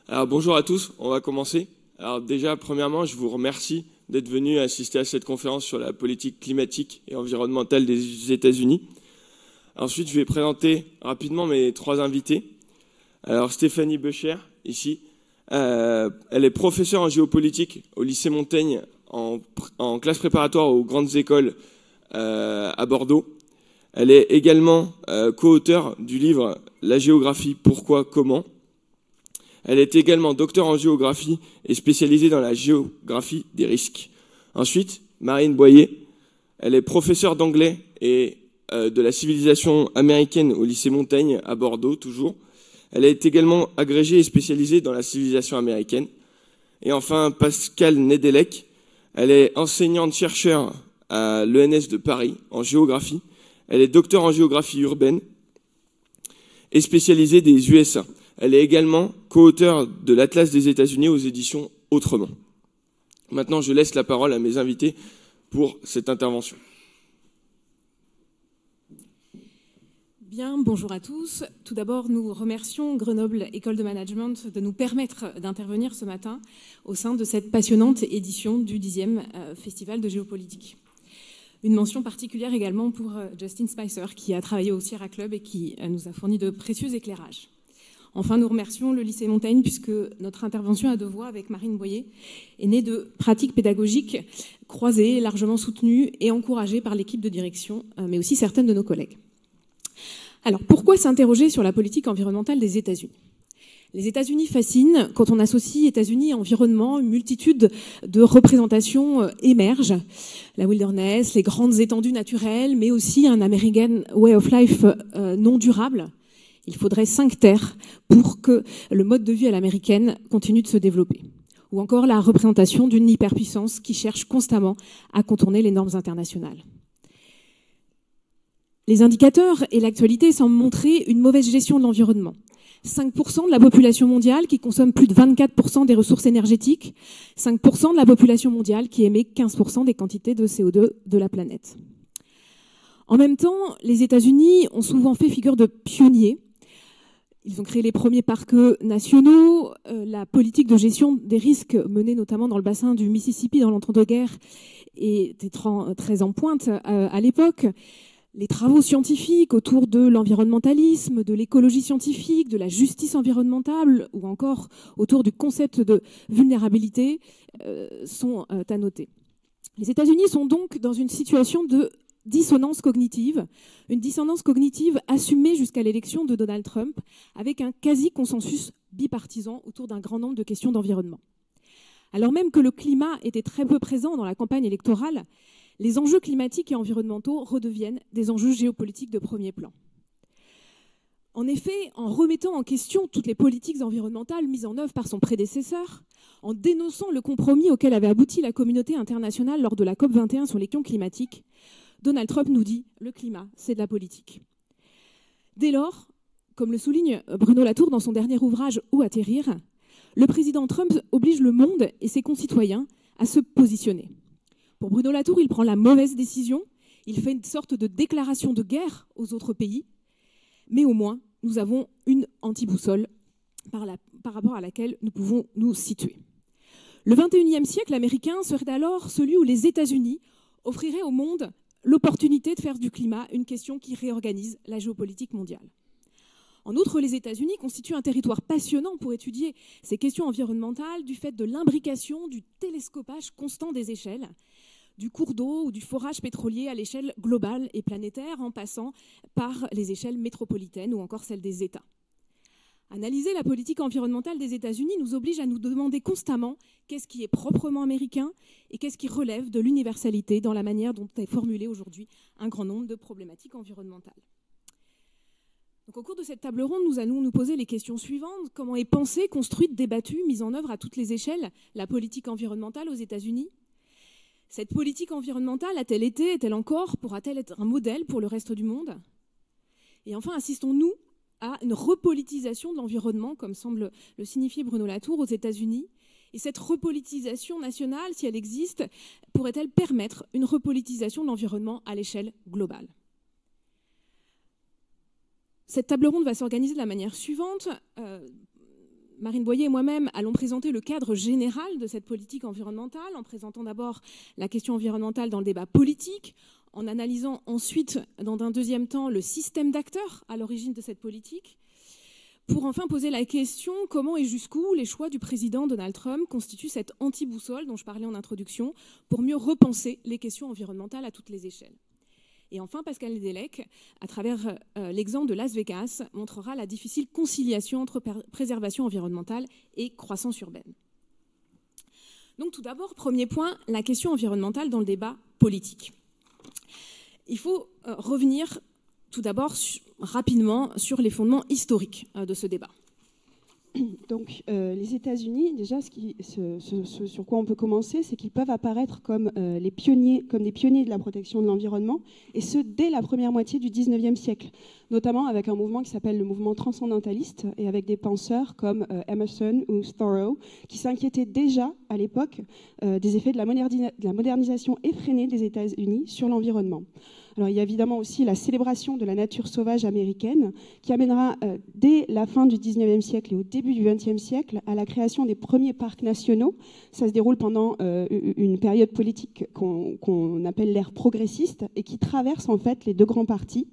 Alors bonjour à tous, on va commencer. Alors déjà, premièrement, je vous remercie d'être venus assister à cette conférence sur la politique climatique et environnementale des États-Unis. Ensuite, je vais présenter rapidement mes trois invités. Alors Stéphanie Becher, ici, elle est professeure en géopolitique au lycée Montaigne en classe préparatoire aux grandes écoles à Bordeaux. Elle est également co-auteure du livre « La géographie, pourquoi, comment ». Elle est également docteur en géographie et spécialisée dans la géographie des risques. Ensuite, Marine Boyer, elle est professeure d'anglais et de la civilisation américaine au lycée Montaigne à Bordeaux, toujours. Elle est également agrégée et spécialisée dans la civilisation américaine. Et enfin, Pascale Nedelec, elle est enseignante-chercheur à l'ENS de Paris en géographie. Elle est docteur en géographie urbaine et spécialisée des USA. Elle est également co-auteure de l'Atlas des États-Unis aux éditions Autrement. Maintenant, je laisse la parole à mes invités pour cette intervention. Bien, bonjour à tous. Tout d'abord, nous remercions Grenoble École de Management de nous permettre d'intervenir ce matin au sein de cette passionnante édition du 10e Festival de géopolitique. Une mention particulière également pour Justin Spicer, qui a travaillé au Sierra Club et qui nous a fourni de précieux éclairages. Enfin, nous remercions le lycée Montaigne puisque notre intervention à deux voix avec Marine Boyer est née de pratiques pédagogiques croisées, largement soutenues et encouragées par l'équipe de direction, mais aussi certaines de nos collègues. Alors, pourquoi s'interroger sur la politique environnementale des États-Unis ? Les États-Unis fascinent. Quand on associe États-Unis et environnement, une multitude de représentations émergent. La wilderness, les grandes étendues naturelles, mais aussi un American way of life non durable. Il faudrait 5 terres pour que le mode de vie à l'américaine continue de se développer. Ou encore la représentation d'une hyperpuissance qui cherche constamment à contourner les normes internationales. Les indicateurs et l'actualité semblent montrer une mauvaise gestion de l'environnement. 5% de la population mondiale qui consomme plus de 24% des ressources énergétiques, 5% de la population mondiale qui émet 15% des quantités de CO2 de la planète. En même temps, les États-Unis ont souvent fait figure de pionniers. Ils ont créé les premiers parcs nationaux, la politique de gestion des risques menée notamment dans le bassin du Mississippi dans l'entre-deux-guerres était très en pointe à l'époque. Les travaux scientifiques autour de l'environnementalisme, de l'écologie scientifique, de la justice environnementale ou encore autour du concept de vulnérabilité sont à noter. Les États-Unis sont donc dans une situation de dissonance cognitive, une dissonance cognitive assumée jusqu'à l'élection de Donald Trump avec un quasi-consensus bipartisan autour d'un grand nombre de questions d'environnement. Alors même que le climat était très peu présent dans la campagne électorale, les enjeux climatiques et environnementaux redeviennent des enjeux géopolitiques de premier plan. En effet, en remettant en question toutes les politiques environnementales mises en œuvre par son prédécesseur, en dénonçant le compromis auquel avait abouti la communauté internationale lors de la COP21 sur les questions climatiques, Donald Trump nous dit « le climat, c'est de la politique ». Dès lors, comme le souligne Bruno Latour dans son dernier ouvrage « Où atterrir ?», le président Trump oblige le monde et ses concitoyens à se positionner. Pour Bruno Latour, il prend la mauvaise décision, il fait une sorte de déclaration de guerre aux autres pays, mais au moins, nous avons une anti-boussole par rapport à laquelle nous pouvons nous situer. Le 21e siècle américain serait alors celui où les États-Unis offriraient au monde l'opportunité de faire du climat une question qui réorganise la géopolitique mondiale. En outre, les États-Unis constituent un territoire passionnant pour étudier ces questions environnementales du fait de l'imbrication, du télescopage constant des échelles, du cours d'eau ou du forage pétrolier à l'échelle globale et planétaire en passant par les échelles métropolitaines ou encore celles des États. Analyser la politique environnementale des États-Unis nous oblige à nous demander constamment qu'est-ce qui est proprement américain et qu'est-ce qui relève de l'universalité dans la manière dont est formulé aujourd'hui un grand nombre de problématiques environnementales. Donc, au cours de cette table ronde, nous allons nous poser les questions suivantes. Comment est pensée, construite, débattue, mise en œuvre à toutes les échelles la politique environnementale aux États-Unis ? Cette politique environnementale a-t-elle été, est-elle encore, pourra-t-elle être un modèle pour le reste du monde ? Et enfin, assistons-nous à une repolitisation de l'environnement, comme semble le signifier Bruno Latour aux États-Unis. Et cette repolitisation nationale, si elle existe, pourrait-elle permettre une repolitisation de l'environnement à l'échelle globale ? Cette table ronde va s'organiser de la manière suivante. Marine Boyer et moi-même allons présenter le cadre général de cette politique environnementale, en présentant d'abord la question environnementale dans le débat politique, en analysant ensuite, dans un deuxième temps, le système d'acteurs à l'origine de cette politique, pour enfin poser la question comment et jusqu'où les choix du président Donald Trump constituent cette anti-boussole dont je parlais en introduction, pour mieux repenser les questions environnementales à toutes les échelles. Et enfin, Pascal Nedelec, à travers l'exemple de Las Vegas, montrera la difficile conciliation entre préservation environnementale et croissance urbaine. Donc tout d'abord, premier point, la question environnementale dans le débat politique. Il faut revenir tout d'abord rapidement sur les fondements historiques de ce débat. Donc, les États-Unis, déjà, ce sur quoi on peut commencer, c'est qu'ils peuvent apparaître comme des pionniers de la protection de l'environnement, et ce, dès la première moitié du 19e siècle, notamment avec un mouvement qui s'appelle le mouvement transcendentaliste, et avec des penseurs comme Emerson ou Thoreau, qui s'inquiétaient déjà, à l'époque, des effets de la modernisation effrénée des États-Unis sur l'environnement. Alors, il y a évidemment aussi la célébration de la nature sauvage américaine qui amènera dès la fin du 19e siècle et au début du 20e siècle à la création des premiers parcs nationaux. Ça se déroule pendant une période politique qu'on appelle l'ère progressiste et qui traverse en fait les deux grands partis.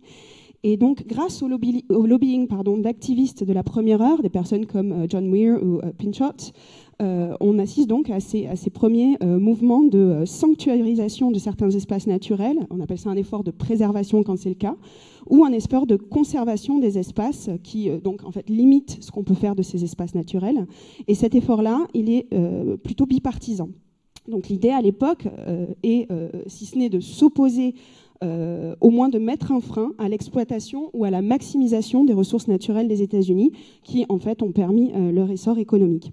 Et donc, grâce au lobbying d'activistes de la première heure, des personnes comme John Muir ou Pinchot, on assiste donc à ces premiers mouvements de sanctuarisation de certains espaces naturels. On appelle ça un effort de préservation quand c'est le cas, ou un effort de conservation des espaces qui donc en fait limite ce qu'on peut faire de ces espaces naturels. Et cet effort-là, il est plutôt bipartisan. Donc l'idée à l'époque est, si ce n'est de s'opposer, au moins de mettre un frein à l'exploitation ou à la maximisation des ressources naturelles des États-Unis, qui en fait ont permis leur essor économique.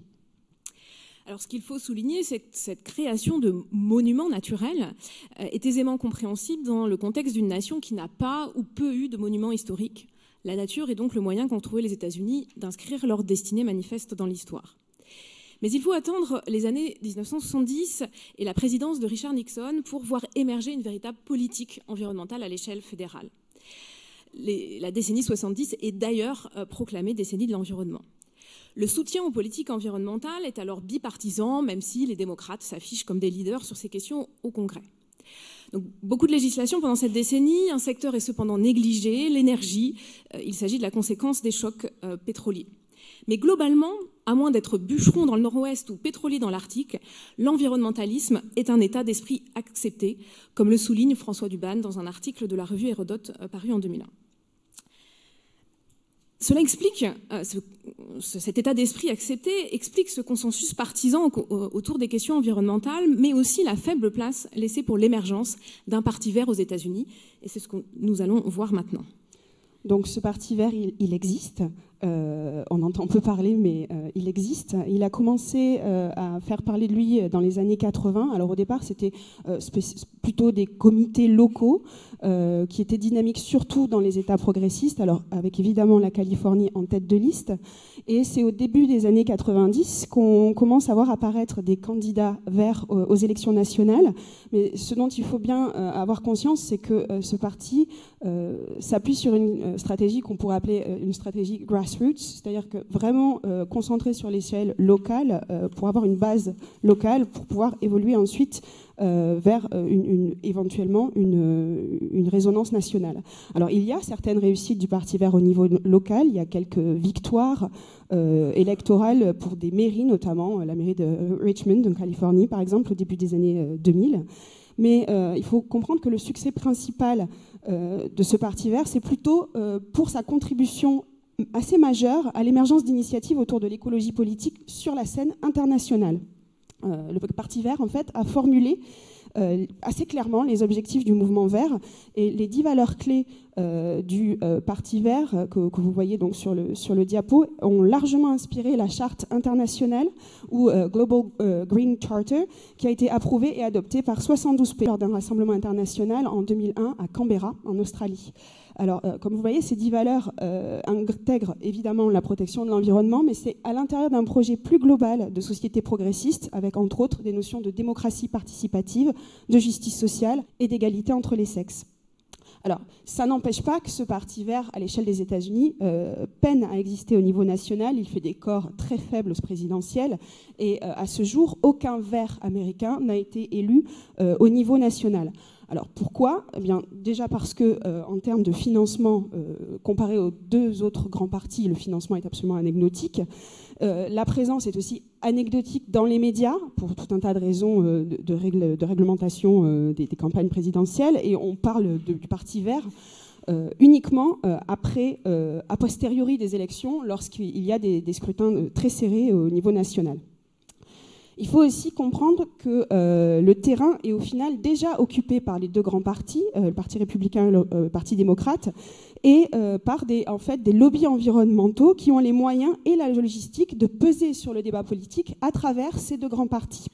Alors, ce qu'il faut souligner, c'est que cette création de monuments naturels est aisément compréhensible dans le contexte d'une nation qui n'a pas ou peu eu de monuments historiques. La nature est donc le moyen qu'ont trouvé les États-Unis d'inscrire leur destinée manifeste dans l'histoire. Mais il faut attendre les années 1970 et la présidence de Richard Nixon pour voir émerger une véritable politique environnementale à l'échelle fédérale. La décennie 70 est d'ailleurs proclamée décennie de l'environnement. Le soutien aux politiques environnementales est alors bipartisan, même si les démocrates s'affichent comme des leaders sur ces questions au Congrès. Donc, beaucoup de législation pendant cette décennie, un secteur est cependant négligé, l'énergie. Il s'agit de la conséquence des chocs pétroliers. Mais globalement, à moins d'être bûcheron dans le nord-ouest ou pétrolier dans l'Arctique, l'environnementalisme est un état d'esprit accepté, comme le souligne François Duban dans un article de la revue Hérodote paru en 2001. Cela explique, cet état d'esprit accepté explique ce consensus partisan autour des questions environnementales, mais aussi la faible place laissée pour l'émergence d'un parti vert aux États-Unis. Et c'est ce que nous allons voir maintenant. Donc ce parti vert, il existe. On entend peu parler, mais il existe. Il a commencé à faire parler de lui dans les années 80. Alors au départ, c'était plutôt des comités locaux qui étaient dynamiques surtout dans les États progressistes, alors avec évidemment la Californie en tête de liste. Et c'est au début des années 90 qu'on commence à voir apparaître des candidats verts aux élections nationales. Mais ce dont il faut bien avoir conscience, c'est que ce parti s'appuie sur une stratégie qu'on pourrait appeler une stratégie grassroots, c'est-à-dire que vraiment concentré sur l'échelle locale pour avoir une base locale pour pouvoir évoluer ensuite vers éventuellement une résonance nationale. Alors il y a certaines réussites du Parti vert au niveau local, il y a quelques victoires électorales pour des mairies, notamment la mairie de Richmond en Californie par exemple au début des années 2000. Mais il faut comprendre que le succès principal de ce Parti vert, c'est plutôt pour sa contribution assez majeure à l'émergence d'initiatives autour de l'écologie politique sur la scène internationale. Le Parti vert, en fait, a formulé assez clairement les objectifs du mouvement vert et les 10 valeurs clés du Parti vert que vous voyez donc sur le diapo ont largement inspiré la charte internationale ou Global Green Charter qui a été approuvée et adoptée par 72 pays lors d'un rassemblement international en 2001 à Canberra en Australie. Alors, comme vous voyez, ces 10 valeurs intègrent évidemment la protection de l'environnement, mais c'est à l'intérieur d'un projet plus global de société progressiste, avec entre autres des notions de démocratie participative, de justice sociale et d'égalité entre les sexes. Alors, ça n'empêche pas que ce parti vert, à l'échelle des États-Unis, peine à exister au niveau national. Il fait des corps très faibles présidentiels. Et à ce jour, aucun vert américain n'a été élu au niveau national. Alors pourquoi ? Eh bien, déjà parce que, en termes de financement, comparé aux deux autres grands partis, le financement est absolument anecdotique. La présence est aussi anecdotique dans les médias, pour tout un tas de raisons de réglementation des campagnes présidentielles. Et on parle du Parti vert uniquement a posteriori des élections, lorsqu'il y a des scrutins très serrés au niveau national. Il faut aussi comprendre que le terrain est au final déjà occupé par les deux grands partis, le Parti républicain et le Parti démocrate, et par des lobbies environnementaux qui ont les moyens et la logistique de peser sur le débat politique à travers ces deux grands partis.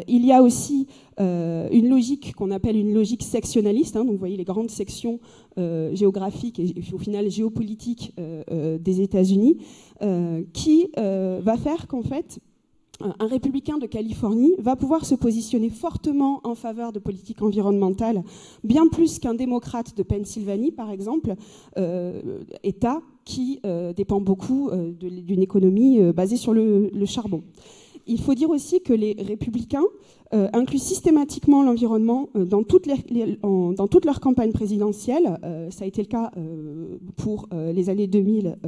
Il y a aussi une logique qu'on appelle une logique sectionnaliste, donc vous voyez les grandes sections géographiques et au final géopolitiques des États-Unis, qui va faire qu'en fait, un républicain de Californie va pouvoir se positionner fortement en faveur de politiques environnementales, bien plus qu'un démocrate de Pennsylvanie, par exemple, État qui dépend beaucoup d'une économie basée sur le charbon. Il faut dire aussi que les républicains incluent systématiquement l'environnement dans toutes leurs campagnes présidentielles. Ça a été le cas pour les années 2000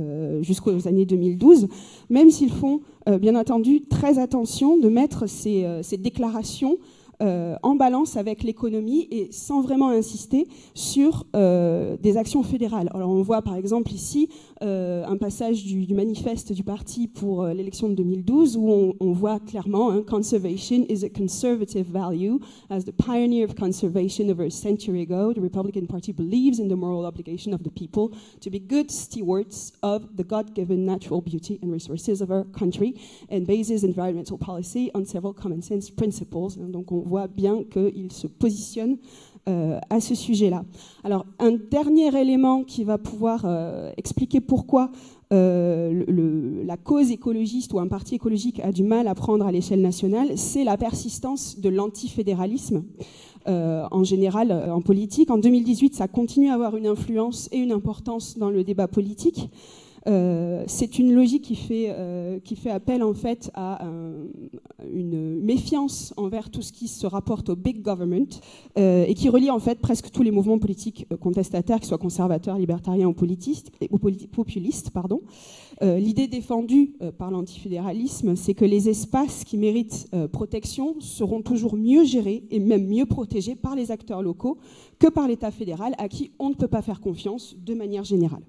jusqu'aux années 2012, même s'ils font bien entendu très attention de mettre ces déclarations en balance avec l'économie et sans vraiment insister sur des actions fédérales. Alors on voit par exemple ici un passage du manifeste du parti pour l'élection de 2012 où on voit clairement Conservation is a conservative value. As the pioneer of conservation over a century ago, the Republican Party believes in the moral obligation of the people to be good stewards of the God-given natural beauty and resources of our country and bases environmental policy on several common sense principles. Donc on voit bien qu'il se positionne à ce sujet-là. Alors, un dernier élément qui va pouvoir expliquer pourquoi la cause écologiste ou un parti écologique a du mal à prendre à l'échelle nationale, c'est la persistance de l'antifédéralisme. En général, en politique. En 2018, ça continue à avoir une influence et une importance dans le débat politique. C'est une logique qui fait appel en fait à une méfiance envers tout ce qui se rapporte au big government et qui relie en fait presque tous les mouvements politiques contestataires, qu'ils soient conservateurs, libertariens ou populistes. L'idée défendue par l'antifédéralisme, c'est que les espaces qui méritent protection seront toujours mieux gérés et même mieux protégés par les acteurs locaux que par l'État fédéral, à qui on ne peut pas faire confiance de manière générale.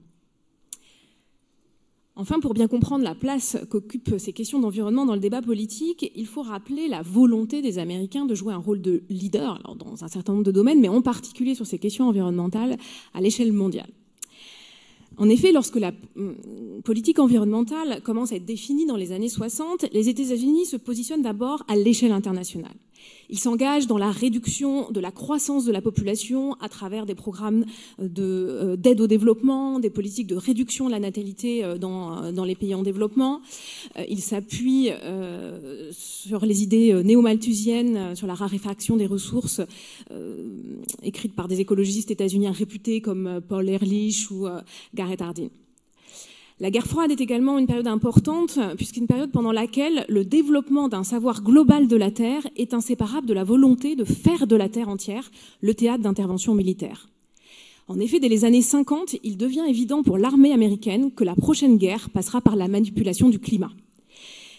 Enfin, pour bien comprendre la place qu'occupent ces questions d'environnement dans le débat politique, il faut rappeler la volonté des Américains de jouer un rôle de leader alors dans un certain nombre de domaines, mais en particulier sur ces questions environnementales à l'échelle mondiale. En effet, lorsque la politique environnementale commence à être définie dans les années 60, les États-Unis se positionnent d'abord à l'échelle internationale. Ils s'engagent dans la réduction de la croissance de la population à travers des programmes d'aide au développement, des politiques de réduction de la natalité dans les pays en développement. Ils s'appuient sur les idées néo-malthusiennes, sur la raréfaction des ressources, écrites par des écologistes états-uniens réputés comme Paul Ehrlich ou Garrett Hardin. La guerre froide est également une période importante, puisqu'une période pendant laquelle le développement d'un savoir global de la Terre est inséparable de la volonté de faire de la Terre entière le théâtre d'intervention militaire. En effet, dès les années 50, il devient évident pour l'armée américaine que la prochaine guerre passera par la manipulation du climat.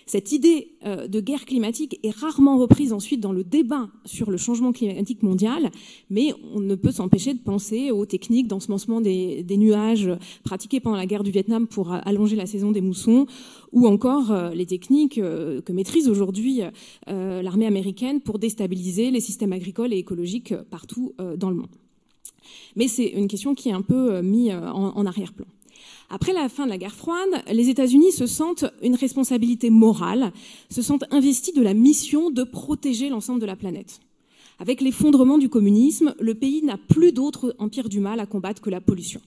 Cette idée de guerre climatique est rarement reprise ensuite dans le débat sur le changement climatique mondial, mais on ne peut s'empêcher de penser aux techniques d'ensemencement des nuages pratiquées pendant la guerre du Vietnam pour allonger la saison des moussons, ou encore les techniques que maîtrise aujourd'hui l'armée américaine pour déstabiliser les systèmes agricoles et écologiques partout dans le monde. Mais c'est une question qui est un peu mise en arrière-plan. Après la fin de la guerre froide, les États-Unis se sentent une responsabilité morale, se sentent investis de la mission de protéger l'ensemble de la planète. Avec l'effondrement du communisme, le pays n'a plus d'autre empire du mal à combattre que la pollution.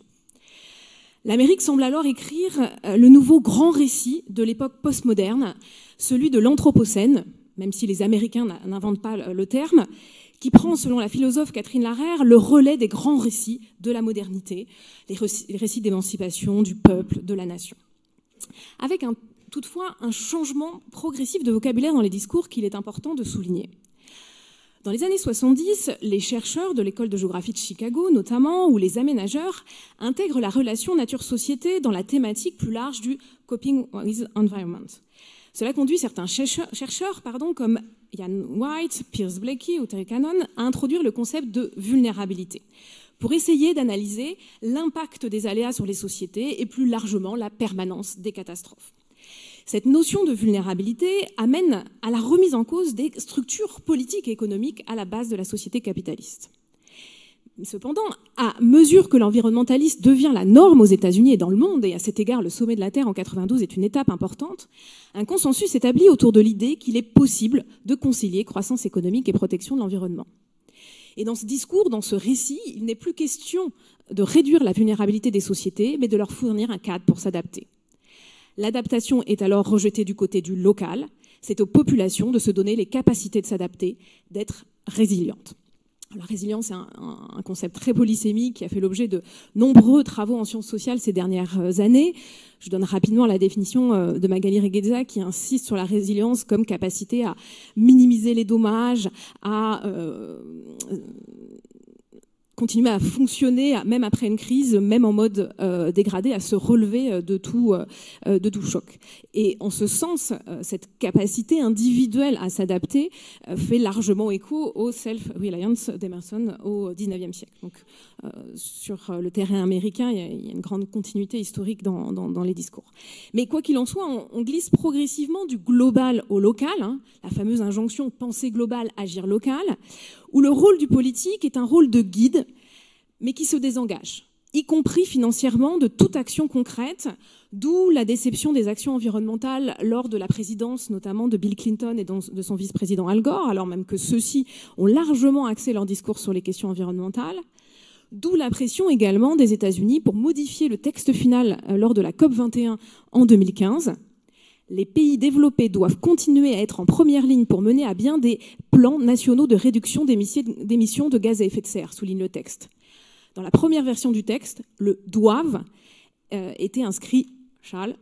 L'Amérique semble alors écrire le nouveau grand récit de l'époque postmoderne, celui de l'Anthropocène, même si les Américains n'inventent pas le terme, qui prend, selon la philosophe Catherine Larère, le relais des grands récits de la modernité, les récits d'émancipation du peuple, de la nation. Avec toutefois un changement progressif de vocabulaire dans les discours qu'il est important de souligner. Dans les années 70, les chercheurs de l'école de géographie de Chicago, notamment, ou les aménageurs, intègrent la relation nature-société dans la thématique plus large du coping with environment. Cela conduit certains chercheurs comme Ian White, Pierce Blakey ou Terry Cannon à introduire le concept de vulnérabilité pour essayer d'analyser l'impact des aléas sur les sociétés et plus largement la permanence des catastrophes. Cette notion de vulnérabilité amène à la remise en cause des structures politiques et économiques à la base de la société capitaliste. Cependant, à mesure que l'environnementalisme devient la norme aux États-Unis et dans le monde, et à cet égard le sommet de la Terre en 92 est une étape importante, un consensus s'établit autour de l'idée qu'il est possible de concilier croissance économique et protection de l'environnement. Et dans ce discours, dans ce récit, il n'est plus question de réduire la vulnérabilité des sociétés, mais de leur fournir un cadre pour s'adapter. L'adaptation est alors rejetée du côté du local. C'est aux populations de se donner les capacités de s'adapter, d'être résilientes. La résilience est un concept très polysémique qui a fait l'objet de nombreux travaux en sciences sociales ces dernières années. Je donne rapidement la définition de Magali Regueza qui insiste sur la résilience comme capacité à minimiser les dommages, à continuer à fonctionner, même après une crise, même en mode dégradé, à se relever de tout choc. Et en ce sens, cette capacité individuelle à s'adapter fait largement écho au self-reliance d'Emerson au XIXe siècle. Donc, sur le terrain américain, il y a une grande continuité historique dans les discours. Mais quoi qu'il en soit, on glisse progressivement du global au local, la fameuse injonction « penser global, agir local », où le rôle du politique est un rôle de guide, mais qui se désengage, y compris financièrement, de toute action concrète, d'où la déception des actions environnementales lors de la présidence, notamment de Bill Clinton et de son vice-président Al Gore, alors même que ceux-ci ont largement axé leur discours sur les questions environnementales, d'où la pression également des États-Unis pour modifier le texte final lors de la COP21 en 2015. Les pays développés doivent continuer à être en première ligne pour mener à bien des plans nationaux de réduction d'émissions de gaz à effet de serre, souligne le texte. Dans la première version du texte, le « doivent » était inscrit « shall »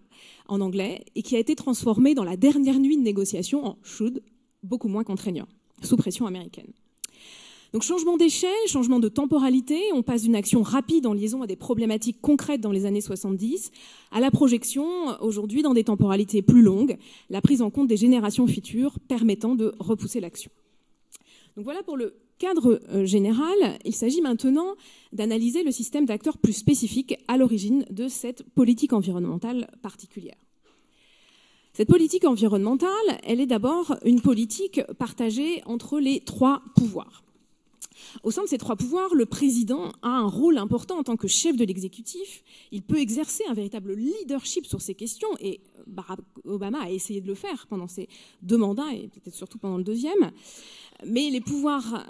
en anglais et qui a été transformé dans la dernière nuit de négociation en « should », beaucoup moins contraignant, sous pression américaine. Donc changement d'échelle, changement de temporalité, on passe d'une action rapide en liaison à des problématiques concrètes dans les années 70 à la projection aujourd'hui dans des temporalités plus longues, la prise en compte des générations futures permettant de repousser l'action. Donc voilà pour le cadre général. Il s'agit maintenant d'analyser le système d'acteurs plus spécifiques à l'origine de cette politique environnementale particulière. Cette politique environnementale, elle est d'abord une politique partagée entre les trois pouvoirs. Au sein de ces trois pouvoirs, le président a un rôle important en tant que chef de l'exécutif. Il peut exercer un véritable leadership sur ces questions et Barack Obama a essayé de le faire pendant ses 2 mandats et peut-être surtout pendant le 2e. Mais les pouvoirs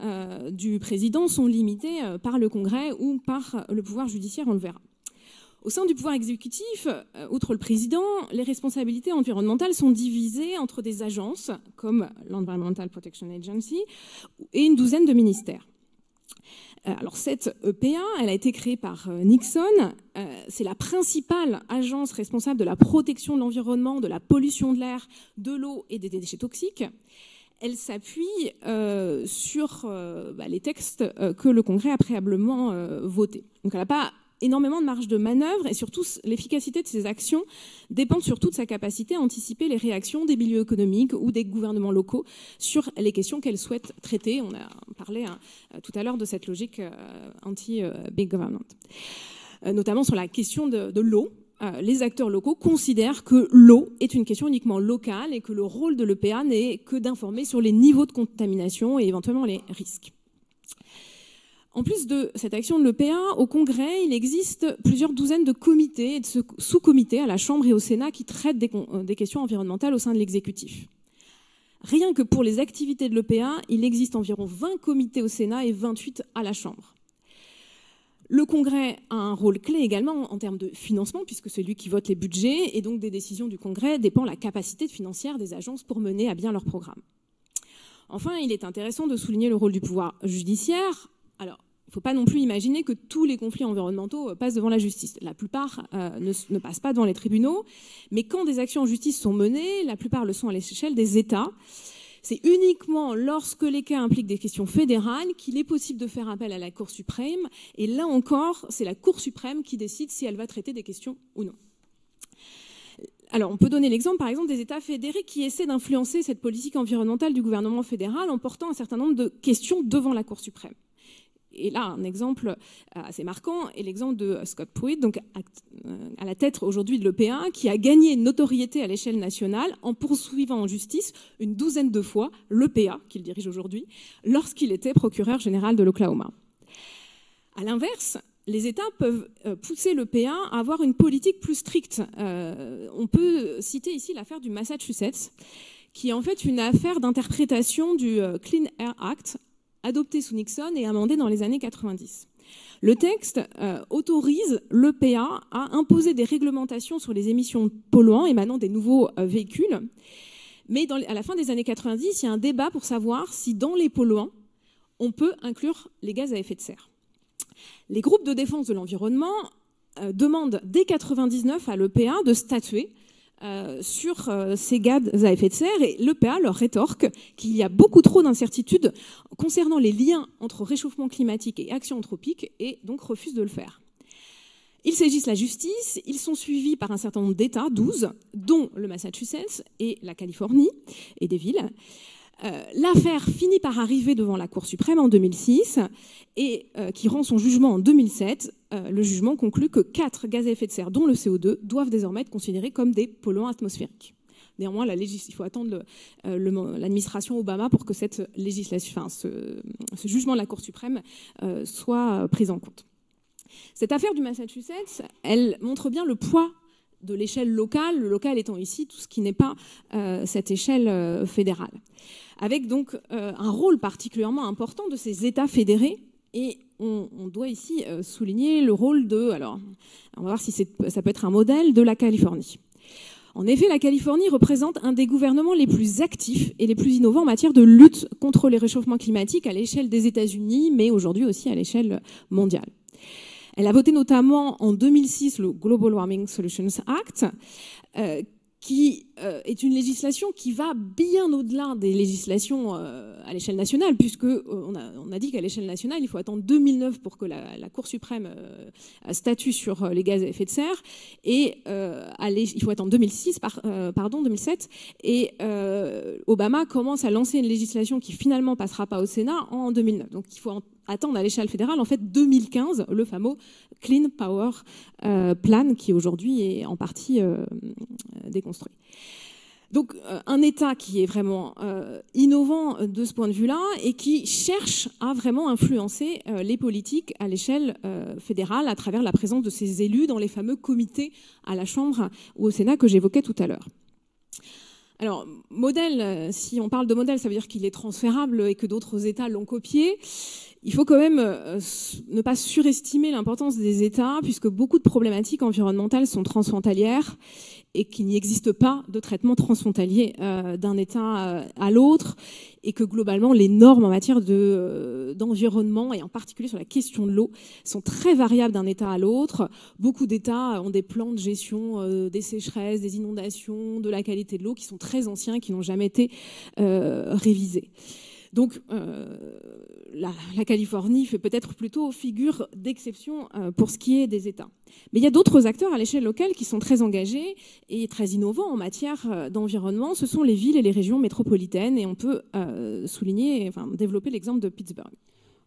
du président sont limités par le Congrès ou par le pouvoir judiciaire, on le verra. Au sein du pouvoir exécutif, outre le président, les responsabilités environnementales sont divisées entre des agences comme l'Environmental Protection Agency et une douzaine de ministères. Alors cette EPA, elle a été créée par Nixon. C'est la principale agence responsable de la protection de l'environnement, de la pollution de l'air, de l'eau et des déchets toxiques. Elle s'appuie sur les textes que le Congrès a préalablement votés. Donc elle n'a pas énormément de marge de manœuvre et surtout l'efficacité de ses actions dépend surtout de sa capacité à anticiper les réactions des milieux économiques ou des gouvernements locaux sur les questions qu'elle souhaite traiter. On a parlé tout à l'heure de cette logique anti-big government. Notamment sur la question de l'eau. Les acteurs locaux considèrent que l'eau est une question uniquement locale et que le rôle de l'EPA n'est que d'informer sur les niveaux de contamination et éventuellement les risques. En plus de cette action de l'EPA, au Congrès, il existe plusieurs douzaines de comités et de sous-comités à la Chambre et au Sénat qui traitent des questions environnementales au sein de l'exécutif. Rien que pour les activités de l'EPA, il existe environ 20 comités au Sénat et 28 à la Chambre. Le Congrès a un rôle clé également en termes de financement, puisque c'est lui qui vote les budgets, et donc des décisions du Congrès dépend la capacité financière des agences pour mener à bien leur programme. Enfin, il est intéressant de souligner le rôle du pouvoir judiciaire. Alors, il ne faut pas non plus imaginer que tous les conflits environnementaux passent devant la justice. La plupart ne passent pas devant les tribunaux, mais quand des actions en justice sont menées, la plupart le sont à l'échelle des États. C'est uniquement lorsque les cas impliquent des questions fédérales qu'il est possible de faire appel à la Cour suprême. Et là encore, c'est la Cour suprême qui décide si elle va traiter des questions ou non. Alors, on peut donner l'exemple, par exemple, des États fédérés qui essaient d'influencer cette politique environnementale du gouvernement fédéral en portant un certain nombre de questions devant la Cour suprême. Et là, un exemple assez marquant est l'exemple de Scott Pruitt, donc à la tête aujourd'hui de l'EPA, qui a gagné une notoriété à l'échelle nationale en poursuivant en justice une douzaine de fois l'EPA, qu'il dirige aujourd'hui, lorsqu'il était procureur général de l'Oklahoma. À l'inverse, les États peuvent pousser l'EPA à avoir une politique plus stricte. On peut citer ici l'affaire du Massachusetts, qui est en fait une affaire d'interprétation du Clean Air Act, adopté sous Nixon et amendé dans les années 90. Le texte autorise l'EPA à imposer des réglementations sur les émissions polluantes émanant des nouveaux véhicules. Mais à la fin des années 90, il y a un débat pour savoir si dans les polluants, on peut inclure les gaz à effet de serre. Les groupes de défense de l'environnement demandent dès 1999 à l'EPA de statuer sur ces gaz à effet de serre, et l'EPA leur rétorque qu'il y a beaucoup trop d'incertitudes concernant les liens entre réchauffement climatique et action anthropique, et donc refuse de le faire. Ils saisissent la justice, ils sont suivis par un certain nombre d'États, 12, dont le Massachusetts et la Californie et des villes. L'affaire finit par arriver devant la Cour suprême en 2006 et qui rend son jugement en 2007. Le jugement conclut que 4 gaz à effet de serre, dont le CO2, doivent désormais être considérés comme des polluants atmosphériques. Néanmoins, il faut attendre l'administration Obama pour que cette législation, ce jugement de la Cour suprême soit pris en compte. Cette affaire du Massachusetts, elle montre bien le poids de l'échelle locale, le local étant ici tout ce qui n'est pas cette échelle fédérale. Avec donc un rôle particulièrement important de ces États fédérés, et on doit ici souligner le rôle alors on va voir si ça peut être un modèle de la Californie. En effet, la Californie représente un des gouvernements les plus actifs et les plus innovants en matière de lutte contre les réchauffements climatiques à l'échelle des États-Unis, mais aujourd'hui aussi à l'échelle mondiale. Elle a voté notamment en 2006 le Global Warming Solutions Act, qui est une législation qui va bien au-delà des législations à l'échelle nationale, puisque on a dit qu'à l'échelle nationale, il faut attendre 2009 pour que la Cour suprême statue sur les gaz à effet de serre, et il faut attendre 2007, et Obama commence à lancer une législation qui finalement passera pas au Sénat en 2009. Donc il faut attendre à l'échelle fédérale, en fait, 2015, le fameux Clean Power Plan, qui aujourd'hui est en partie déconstruit. Donc un État qui est vraiment innovant de ce point de vue-là et qui cherche à vraiment influencer les politiques à l'échelle fédérale à travers la présence de ses élus dans les fameux comités à la Chambre ou au Sénat que j'évoquais tout à l'heure. Alors, modèle, si on parle de modèle, ça veut dire qu'il est transférable et que d'autres États l'ont copié. Il faut quand même ne pas surestimer l'importance des États, puisque beaucoup de problématiques environnementales sont transfrontalières et qu'il n'y existe pas de traitement transfrontalier d'un État à l'autre, et que globalement les normes en matière d'environnement, et en particulier sur la question de l'eau, sont très variables d'un État à l'autre. Beaucoup d'États ont des plans de gestion des sécheresses, des inondations, de la qualité de l'eau qui sont très anciens et qui n'ont jamais été révisés. Donc la Californie fait peut-être plutôt figure d'exception pour ce qui est des États. Mais il y a d'autres acteurs à l'échelle locale qui sont très engagés et très innovants en matière d'environnement. Ce sont les villes et les régions métropolitaines, et on peut développer l'exemple de Pittsburgh.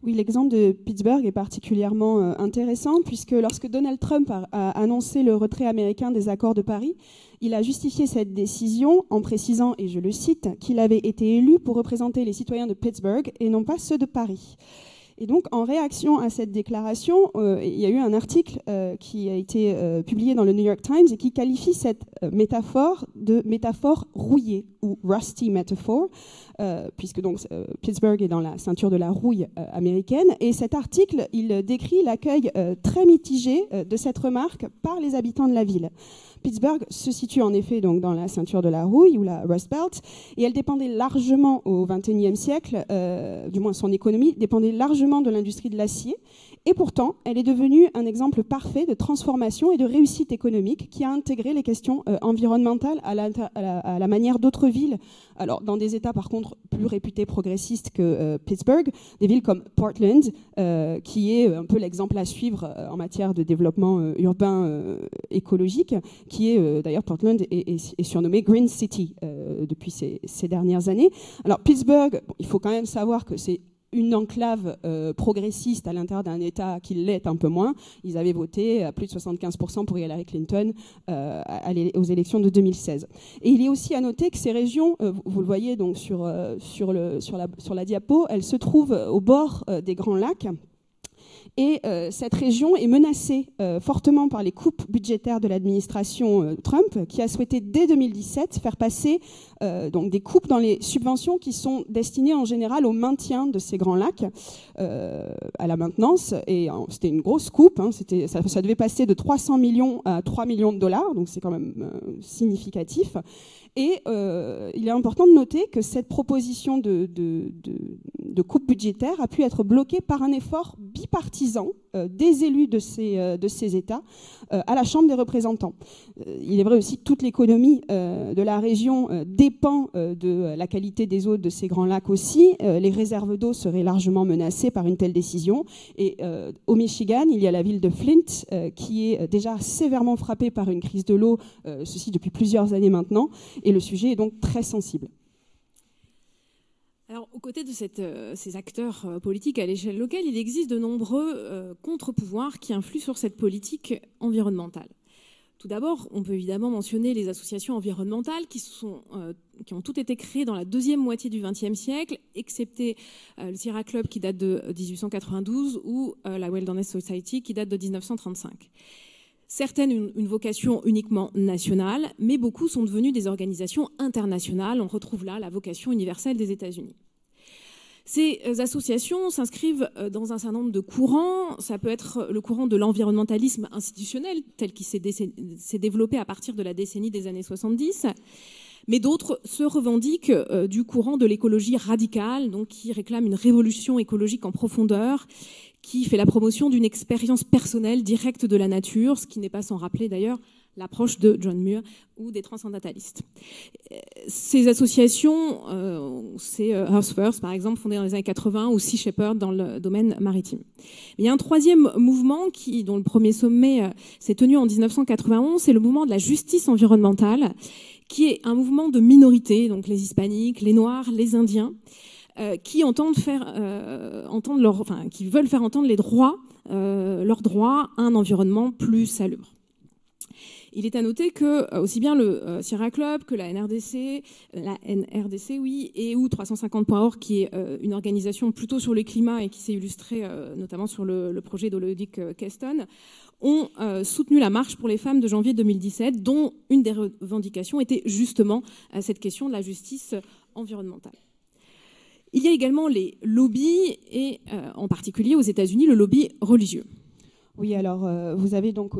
Oui, l'exemple de Pittsburgh est particulièrement intéressant, puisque lorsque Donald Trump a annoncé le retrait américain des accords de Paris, il a justifié cette décision en précisant, et je le cite, qu'il avait été élu pour représenter les citoyens de Pittsburgh et non pas ceux de Paris. Et donc, en réaction à cette déclaration, il y a eu un article qui a été publié dans le New York Times et qui qualifie cette métaphore de métaphore rouillée, ou rusty metaphor, puisque donc Pittsburgh est dans la ceinture de la rouille américaine. Et cet article, il décrit l'accueil très mitigé de cette remarque par les habitants de la ville. Pittsburgh se situe en effet donc dans la ceinture de la rouille ou la Rust Belt, et elle dépendait largement au XXIe siècle, du moins son économie dépendait largement de l'industrie de l'acier. Et pourtant, elle est devenue un exemple parfait de transformation et de réussite économique qui a intégré les questions environnementales à la manière d'autres villes. Alors, dans des États, par contre, plus réputés progressistes que Pittsburgh, des villes comme Portland, qui est un peu l'exemple à suivre en matière de développement urbain écologique, qui est, d'ailleurs, Portland est surnommée Green City depuis ces dernières années. Alors, Pittsburgh, il faut quand même savoir que c'est une enclave progressiste à l'intérieur d'un État qui l'est un peu moins. Ils avaient voté à plus de 75% pour Hillary Clinton aux élections de 2016. Et il est aussi à noter que ces régions, vous le voyez donc sur la diapo, elles se trouvent au bord des Grands Lacs. Et cette région est menacée fortement par les coupes budgétaires de l'administration Trump, qui a souhaité dès 2017 faire passer donc des coupes dans les subventions qui sont destinées en général au maintien de ces grands lacs, à la maintenance. Et c'était une grosse coupe, hein, ça devait passer de 300 millions à 3 millions de dollars, donc c'est quand même significatif. Et il est important de noter que cette proposition de coupe budgétaire a pu être bloquée par un effort bipartisan des élus de ces États à la Chambre des représentants. Il est vrai aussi que toute l'économie de la région dépend de la qualité des eaux de ces grands lacs aussi. Les réserves d'eau seraient largement menacées par une telle décision. Et au Michigan, il y a la ville de Flint qui est déjà sévèrement frappée par une crise de l'eau, ceci depuis plusieurs années maintenant. Et le sujet est donc très sensible. Alors, aux côtés de ces acteurs politiques à l'échelle locale, il existe de nombreux contre-pouvoirs qui influent sur cette politique environnementale. Tout d'abord, on peut évidemment mentionner les associations environnementales qui ont toutes été créées dans la deuxième moitié du XXe siècle, excepté le Sierra Club qui date de 1892 ou la Wilderness Society qui date de 1935. Certaines une vocation uniquement nationale, mais beaucoup sont devenues des organisations internationales. On retrouve là la vocation universelle des États-Unis. Ces associations s'inscrivent dans un certain nombre de courants. Ça peut être le courant de l'environnementalisme institutionnel, tel qu'il s'est développé à partir de la décennie des années 70. Mais d'autres se revendiquent du courant de l'écologie radicale, donc qui réclame une révolution écologique en profondeur, qui fait la promotion d'une expérience personnelle directe de la nature, ce qui n'est pas sans rappeler d'ailleurs l'approche de John Muir ou des transcendentalistes. Ces associations, c'est Earth First par exemple, fondée dans les années 80, ou Sea Shepherd dans le domaine maritime. Mais il y a un troisième mouvement dont le premier sommet s'est tenu en 1991, c'est le mouvement de la justice environnementale, qui est un mouvement de minorités, donc les hispaniques, les noirs, les indiens, qui qui veulent faire entendre leurs droits à un environnement plus salubre. Il est à noter que aussi bien le Sierra Club que la NRDC, ou 350.org, qui est une organisation plutôt sur le climat et qui s'est illustrée notamment sur le projet d'Olodic Keston, ont soutenu la marche pour les femmes de janvier 2017, dont une des revendications était justement cette question de la justice environnementale. Il y a également les lobbies, et en particulier aux États-Unis, le lobby religieux. Oui, alors vous avez donc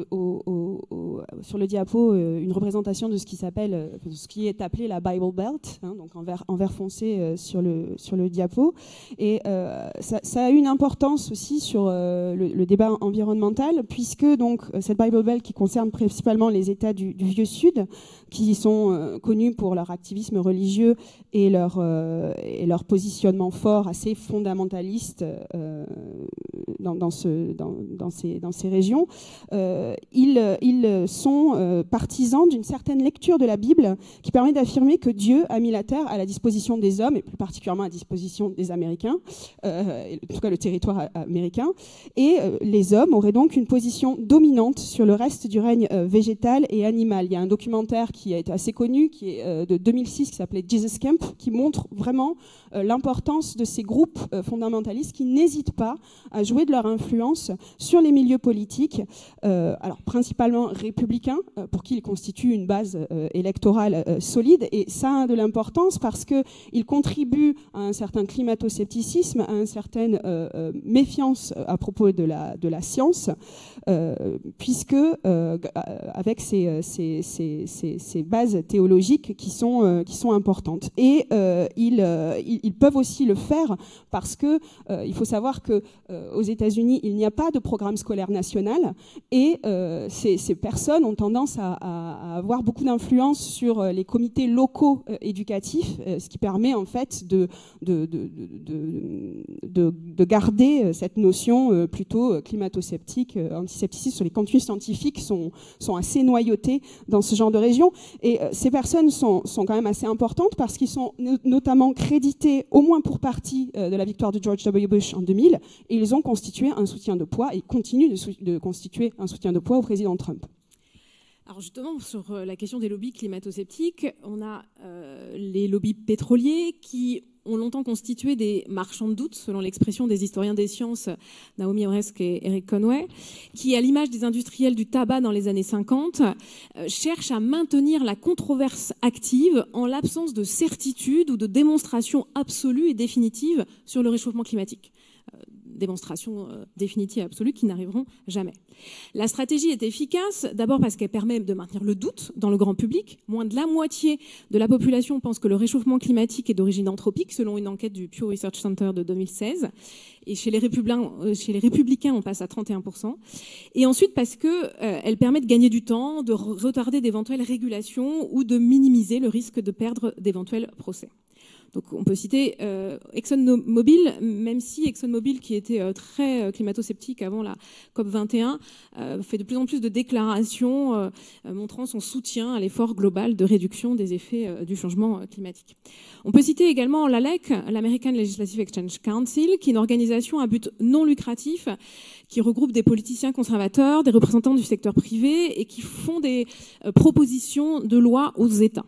sur le diapo une représentation de ce qui est appelé la Bible Belt, hein, donc en vert foncé sur le diapo, et ça a une importance aussi sur le débat environnemental, puisque donc cette Bible Belt qui concerne principalement les États du Vieux Sud, qui sont connus pour leur activisme religieux et leur positionnement fort, assez fondamentaliste dans ces régions, ils sont partisans d'une certaine lecture de la Bible qui permet d'affirmer que Dieu a mis la terre à la disposition des hommes, et plus particulièrement à la disposition des Américains, en tout cas le territoire américain, et les hommes auraient donc une position dominante sur le reste du règne végétal et animal. Il y a un documentaire qui a été assez connu, qui est de 2006, qui s'appelait Jesus Camp, qui montre vraiment l'importance de ces groupes fondamentalistes qui n'hésitent pas à jouer de leur influence sur les milieux milieu politique, alors principalement républicain, pour qui il constitue une base électorale solide. Et ça a de l'importance parce qu'il contribue à un certain climato-scepticisme, à une certaine méfiance à propos de la science, puisque avec ces bases théologiques qui sont importantes. Et ils peuvent aussi le faire parce que il faut savoir que aux États-Unis, il n'y a pas de programme scolaire national et ces personnes ont tendance à avoir beaucoup d'influence sur les comités locaux éducatifs, ce qui permet en fait de garder cette notion plutôt climato-sceptique, antiscepticiste sur les contenus scientifiques sont assez noyautés dans ce genre de région. Et ces personnes sont quand même assez importantes parce qu'ils sont notamment crédités, au moins pour partie, de la victoire de George W. Bush en 2000, et ils ont constitué un soutien de poids et continuent de constituer un soutien de poids au président Trump. Alors justement, sur la question des lobbies climato-sceptiques, on a les lobbies pétroliers qui ont longtemps constitué des marchands de doute, selon l'expression des historiens des sciences Naomi Oreskes et Eric Conway, qui, à l'image des industriels du tabac dans les années 50, cherchent à maintenir la controverse active en l'absence de certitude ou de démonstration absolue et définitive sur le réchauffement climatique. Démonstrations définitives et absolues qui n'arriveront jamais. La stratégie est efficace, d'abord parce qu'elle permet de maintenir le doute dans le grand public. Moins de la moitié de la population pense que le réchauffement climatique est d'origine anthropique, selon une enquête du Pew Research Center de 2016. Et chez les républicains, on passe à 31%. Et ensuite parce qu'elle permet de gagner du temps, de retarder d'éventuelles régulations ou de minimiser le risque de perdre d'éventuels procès. Donc on peut citer ExxonMobil, même si ExxonMobil, qui était très climato-sceptique avant la COP21, fait de plus en plus de déclarations montrant son soutien à l'effort global de réduction des effets du changement climatique. On peut citer également l'ALEC, l'American Legislative Exchange Council, qui est une organisation à but non lucratif qui regroupe des politiciens conservateurs, des représentants du secteur privé et qui font des propositions de loi aux États.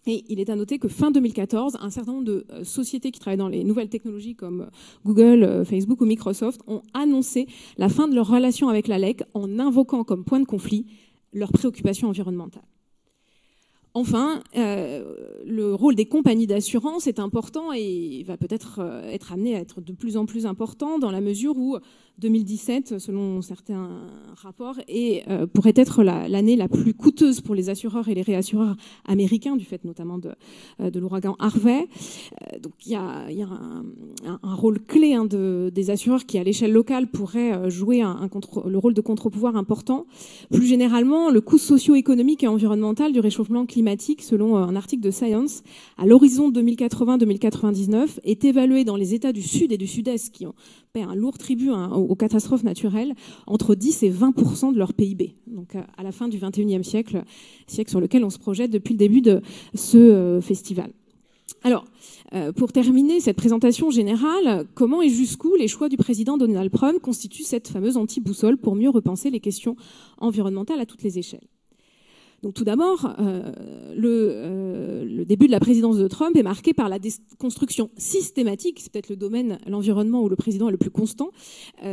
Et il est à noter que fin 2014, un certain nombre de sociétés qui travaillent dans les nouvelles technologies comme Google, Facebook ou Microsoft ont annoncé la fin de leur relation avec l'ALEC en invoquant comme point de conflit leurs préoccupations environnementales. Enfin, le rôle des compagnies d'assurance est important et va peut-être être amené à être de plus en plus important dans la mesure où 2017, selon certains rapports, pourrait être l'année la plus coûteuse pour les assureurs et les réassureurs américains, du fait notamment de l'ouragan Harvey. Donc il y a un rôle clé des assureurs qui, à l'échelle locale, pourraient jouer le rôle de contre-pouvoir important. Plus généralement, le coût socio-économique et environnemental du réchauffement climatique, selon un article de Science, à l'horizon 2080-2099, est évalué dans les États du Sud et du Sud-Est qui ont paie un lourd tribut aux catastrophes naturelles, entre 10 et 20% de leur PIB. Donc à la fin du XXIe siècle sur lequel on se projette depuis le début de ce festival. Alors, pour terminer cette présentation générale, comment et jusqu'où les choix du président Donald Trump constituent cette fameuse anti-boussole pour mieux repenser les questions environnementales à toutes les échelles? Donc tout d'abord, le début de la présidence de Trump est marqué par la déconstruction systématique, c'est peut-être le domaine, l'environnement où le président est le plus constant,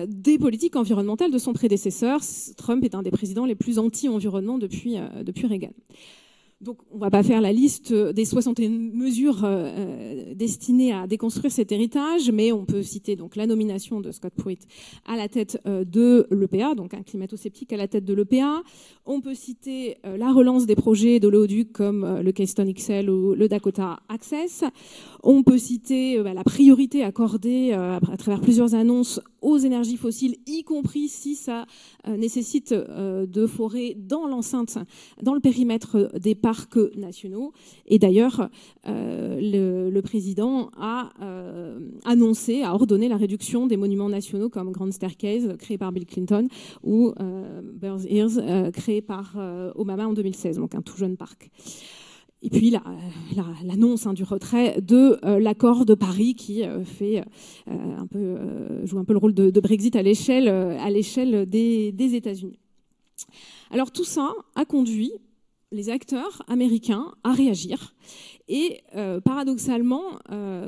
des politiques environnementales de son prédécesseur. Trump est un des présidents les plus anti-environnement depuis Reagan. Donc, on ne va pas faire la liste des 61 mesures destinées à déconstruire cet héritage, mais on peut citer donc la nomination de Scott Pruitt à la tête de l'EPA, donc un climato-sceptique à la tête de l'EPA. On peut citer la relance des projets d'oléoducs comme le Keystone XL ou le Dakota Access. On peut citer la priorité accordée à travers plusieurs annonces aux énergies fossiles, y compris si ça nécessite de forer dans l'enceinte, dans le périmètre des parcs nationaux. Et d'ailleurs, le président a annoncé, a ordonné la réduction des monuments nationaux comme Grand Staircase, créé par Bill Clinton, ou Bears Ears, créé par Obama en 2016, donc un tout jeune parc. Et puis l'annonce du retrait de l'accord de Paris qui joue un peu le rôle de Brexit à l'échelle des États-Unis. Alors tout ça a conduit les acteurs américains à réagir. Et paradoxalement,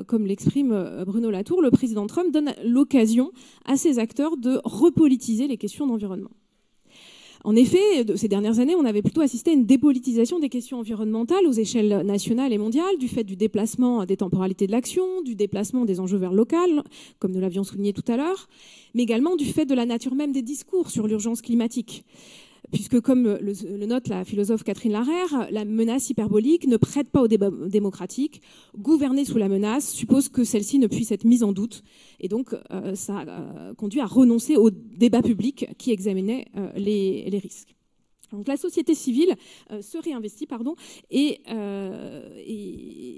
comme l'exprime Bruno Latour, le président Trump donne l'occasion à ces acteurs de repolitiser les questions d'environnement. En effet, ces dernières années, on avait plutôt assisté à une dépolitisation des questions environnementales aux échelles nationales et mondiales, du fait du déplacement des temporalités de l'action, du déplacement des enjeux vers le local, comme nous l'avions souligné tout à l'heure, mais également du fait de la nature même des discours sur l'urgence climatique. Puisque, comme le note la philosophe Catherine Larère, la menace hyperbolique ne prête pas au débat démocratique. Gouverner sous la menace suppose que celle-ci ne puisse être mise en doute. Et donc, ça a conduit à renoncer au débat public qui examinait les risques. Donc, la société civile se réinvestit et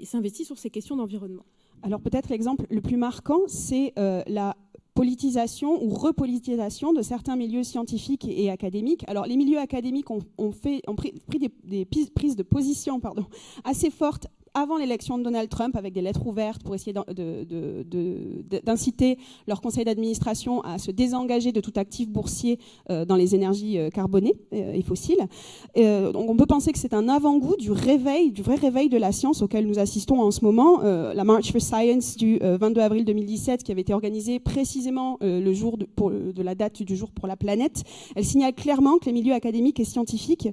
s'investit sur ces questions d'environnement. Alors peut-être l'exemple le plus marquant, c'est la politisation ou repolitisation de certains milieux scientifiques et académiques. Alors les milieux académiques ont pris des prises de position assez fortes avant l'élection de Donald Trump, avec des lettres ouvertes pour essayer d'inciter leur conseil d'administration à se désengager de tout actif boursier dans les énergies carbonées et fossiles. Donc on peut penser que c'est un avant-goût du vrai réveil de la science auquel nous assistons en ce moment. La March for Science du 22 avril 2017, qui avait été organisée précisément le jour de la date du jour pour la planète, elle signale clairement que les milieux académiques et scientifiques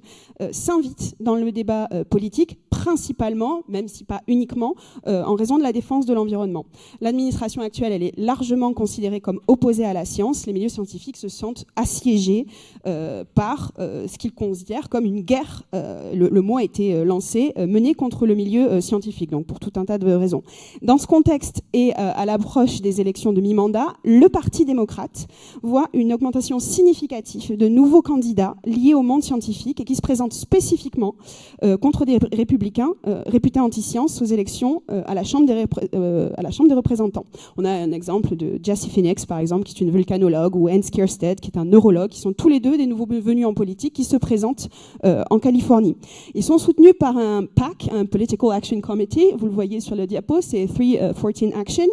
s'invitent dans le débat politique, principalement, même si pas uniquement, en raison de la défense de l'environnement. L'administration actuelle, elle est largement considérée comme opposée à la science. Les milieux scientifiques se sentent assiégés par ce qu'ils considèrent comme une guerre, le mot a été lancé, menée contre le milieu scientifique, donc pour tout un tas de raisons. Dans ce contexte et à l'approche des élections de mi-mandat, le Parti démocrate voit une augmentation significative de nouveaux candidats liés au monde scientifique et qui se présentent spécifiquement contre des républicains réputés anti-science aux élections à la Chambre des représentants. On a un exemple de Jesse Phoenix, par exemple, qui est une volcanologue, ou Hans Kierstead, qui est un neurologue, qui sont tous les deux des nouveaux venus en politique, qui se présentent en Californie. Ils sont soutenus par un PAC, un Political Action Committee, vous le voyez sur le diapo, c'est 314 Action,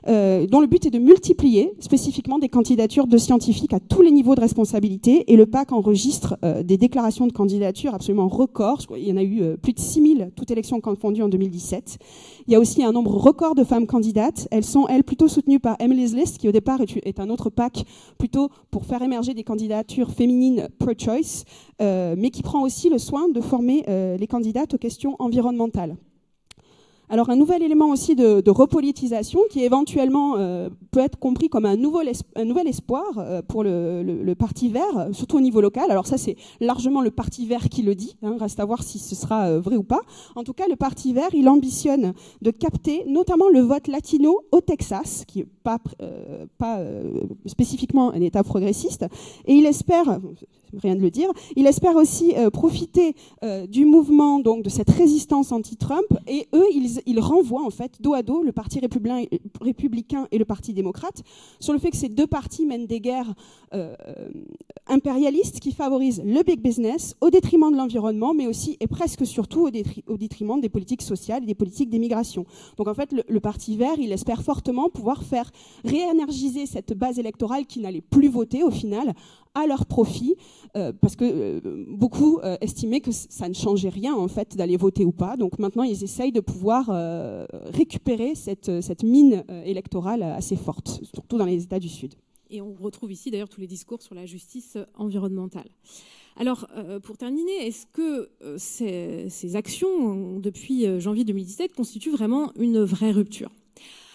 dont le but est de multiplier spécifiquement des candidatures de scientifiques à tous les niveaux de responsabilité, et le PAC enregistre des déclarations de candidature absolument records. Il y en a eu plus de 6000 toutes élections confondues en 2017. Il y a aussi un nombre record de femmes candidates. Elles sont, plutôt soutenues par Emily's List, qui au départ est un autre PAC, plutôt pour faire émerger des candidatures féminines pro-choice, mais qui prend aussi le soin de former les candidates aux questions environnementales. Alors un nouvel élément aussi de repolitisation qui éventuellement peut être compris comme un nouvel espoir pour le Parti vert, surtout au niveau local. Alors ça, c'est largement le Parti vert qui le dit, reste à voir si ce sera vrai ou pas. En tout cas, le Parti vert, il ambitionne de capter notamment le vote latino au Texas, qui n'est pas spécifiquement un État progressiste, et il espère... rien de le dire. Il espère aussi profiter du mouvement, donc de cette résistance anti-Trump, et eux, ils renvoient en fait dos à dos le Parti républicain et le Parti démocrate sur le fait que ces deux partis mènent des guerres impérialistes qui favorisent le big business au détriment de l'environnement, mais aussi et presque surtout au détriment des politiques sociales et des politiques d'immigration. Donc en fait, le Parti vert, il espère fortement pouvoir faire réénergiser cette base électorale qui n'allait plus voter au final à leur profit, parce que beaucoup estimaient que ça ne changeait rien en fait d'aller voter ou pas. Donc maintenant, ils essayent de pouvoir récupérer cette mine électorale assez forte, surtout dans les États du Sud. Et on retrouve ici d'ailleurs tous les discours sur la justice environnementale. Alors, pour terminer, est-ce que ces actions depuis janvier 2017 constituent vraiment une vraie rupture ?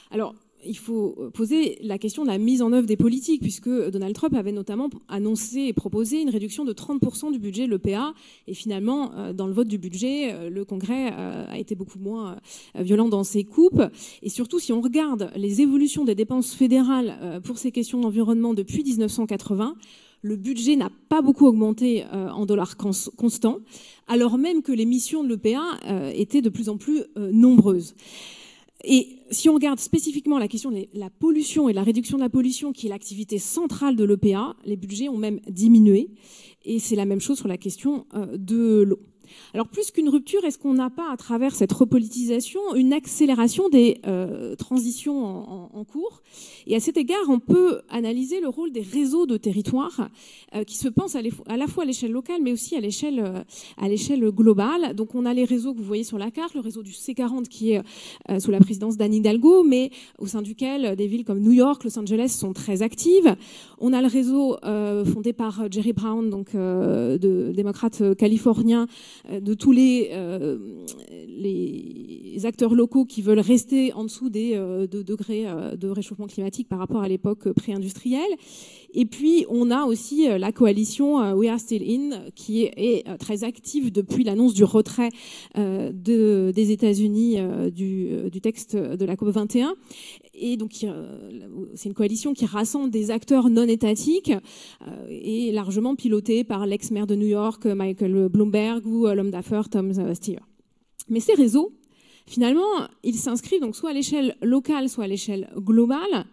Alors, il faut poser la question de la mise en œuvre des politiques, puisque Donald Trump avait notamment annoncé et proposé une réduction de 30% du budget de l'EPA. Et finalement, dans le vote du budget, le Congrès a été beaucoup moins violent dans ses coupes. Et surtout, si on regarde les évolutions des dépenses fédérales pour ces questions d'environnement depuis 1980, le budget n'a pas beaucoup augmenté en dollars constants, alors même que les missions de l'EPA étaient de plus en plus nombreuses. Et si on regarde spécifiquement la question de la pollution et de la réduction de la pollution, qui est l'activité centrale de l'EPA, les budgets ont même diminué. Et c'est la même chose sur la question de l'eau. Alors plus qu'une rupture, est-ce qu'on n'a pas à travers cette repolitisation une accélération des transitions en cours? Et à cet égard, on peut analyser le rôle des réseaux de territoire qui se pensent à la fois à l'échelle locale mais aussi à l'échelle globale. Donc on a les réseaux que vous voyez sur la carte, le réseau du C40 qui est sous la présidence d'Anne Hidalgo, mais au sein duquel des villes comme New York, Los Angeles sont très actives. On a le réseau fondé par Jerry Brown, donc de démocrate californien, de tous les acteurs locaux qui veulent rester en dessous des 2 degrés de réchauffement climatique par rapport à l'époque pré-industrielle. Et puis, on a aussi la coalition We Are Still In, qui est très active depuis l'annonce du retrait des États-Unis du texte de la COP21. Et donc, c'est une coalition qui rassemble des acteurs non étatiques et largement pilotée par l'ex-maire de New York, Michael Bloomberg, ou l'homme d'affaires Tom Steyer. Mais ces réseaux, finalement, ils s'inscrivent donc soit à l'échelle locale, soit à l'échelle globale,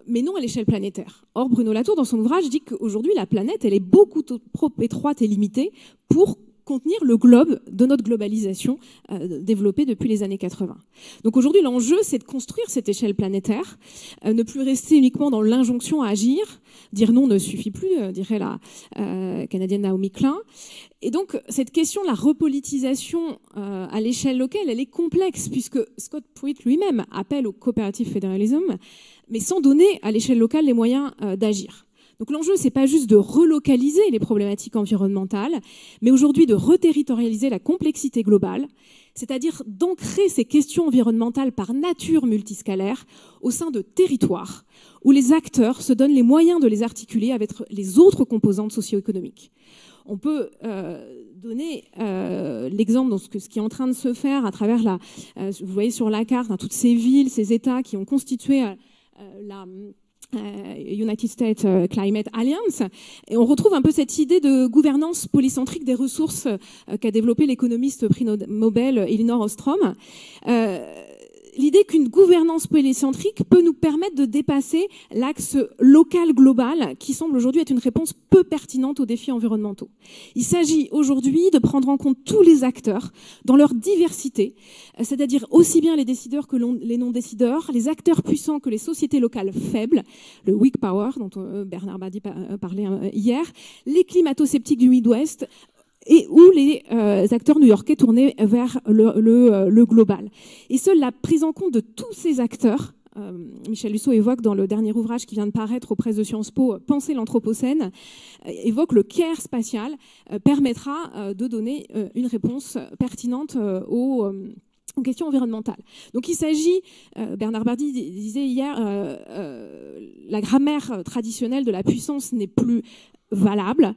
mais non à l'échelle planétaire. Or, Bruno Latour, dans son ouvrage, dit qu'aujourd'hui, la planète, elle est beaucoup trop étroite et limitée pour contenir le globe de notre globalisation développée depuis les années 80. Donc aujourd'hui, l'enjeu, c'est de construire cette échelle planétaire, ne plus rester uniquement dans l'injonction à agir. Dire non ne suffit plus, dirait la Canadienne Naomi Klein. Et donc, cette question de la repolitisation à l'échelle locale, elle est complexe, puisque Scott Pruitt lui-même appelle au cooperative fédéralisme, mais sans donner à l'échelle locale les moyens d'agir. Donc l'enjeu, c'est pas juste de relocaliser les problématiques environnementales, mais aujourd'hui de reterritorialiser la complexité globale, c'est-à-dire d'ancrer ces questions environnementales par nature multiscalaire au sein de territoires où les acteurs se donnent les moyens de les articuler avec les autres composantes socio-économiques. On peut donner l'exemple de ce qui est en train de se faire à travers vous voyez sur la carte, toutes ces villes, ces États qui ont constitué la United States Climate Alliance, et on retrouve un peu cette idée de gouvernance polycentrique des ressources qu'a développé l'économiste prix Nobel Elinor Ostrom. L'idée qu'une gouvernance polycentrique peut nous permettre de dépasser l'axe local-global qui semble aujourd'hui être une réponse peu pertinente aux défis environnementaux. Il s'agit aujourd'hui de prendre en compte tous les acteurs dans leur diversité, c'est-à-dire aussi bien les décideurs que les non-décideurs, les acteurs puissants que les sociétés locales faibles, le weak power dont Bernard Badi parlait hier, les climato-sceptiques du Midwest, et où les acteurs new-yorkais tournés vers le global. Et seule la prise en compte de tous ces acteurs, Michel Lussot évoque dans le dernier ouvrage qui vient de paraître aux presses de Sciences Po, Penser l'Anthropocène, évoque le care spatial, permettra de donner une réponse pertinente aux questions environnementales. Donc il s'agit, Bernard Badi disait hier, la grammaire traditionnelle de la puissance n'est plus valable.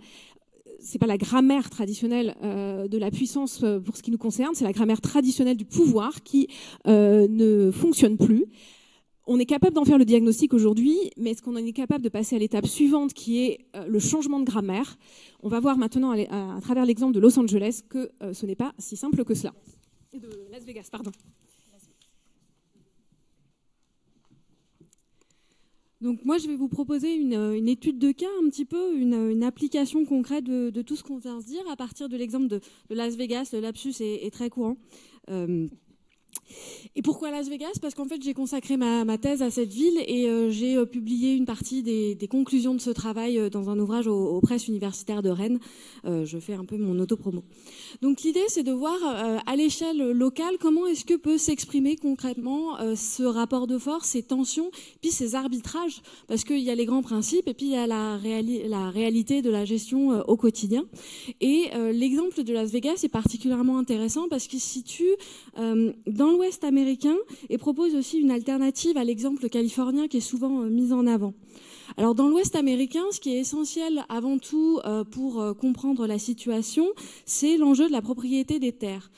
C'est pas la grammaire traditionnelle de la puissance pour ce qui nous concerne, c'est la grammaire traditionnelle du pouvoir qui ne fonctionne plus. On est capable d'en faire le diagnostic aujourd'hui, mais est-ce qu'on est capable de passer à l'étape suivante qui est le changement de grammaire? On va voir maintenant à travers l'exemple de Los Angeles que ce n'est pas si simple que cela. De Las Vegas, pardon. Donc moi, je vais vous proposer une étude de cas, un petit peu, une application concrète de tout ce qu'on vient de se dire à partir de l'exemple de Las Vegas. Le lapsus est très courant. Et pourquoi Las Vegas? Parce qu'en fait, j'ai consacré ma thèse à cette ville et j'ai publié une partie des conclusions de ce travail dans un ouvrage aux presses universitaires de Rennes. Je fais un peu mon autopromo. Donc l'idée, c'est de voir à l'échelle locale comment est-ce que peut s'exprimer concrètement ce rapport de force, ces tensions, puis ces arbitrages, parce qu'il y a les grands principes et puis il y a la réalité de la gestion au quotidien. Et l'exemple de Las Vegas est particulièrement intéressant parce qu'il se situe dans l'Ouest américain et propose aussi une alternative à l'exemple californien qui est souvent mis en avant. Alors dans l'Ouest américain, ce qui est essentiel avant tout pour comprendre la situation, c'est l'enjeu de la propriété des terres.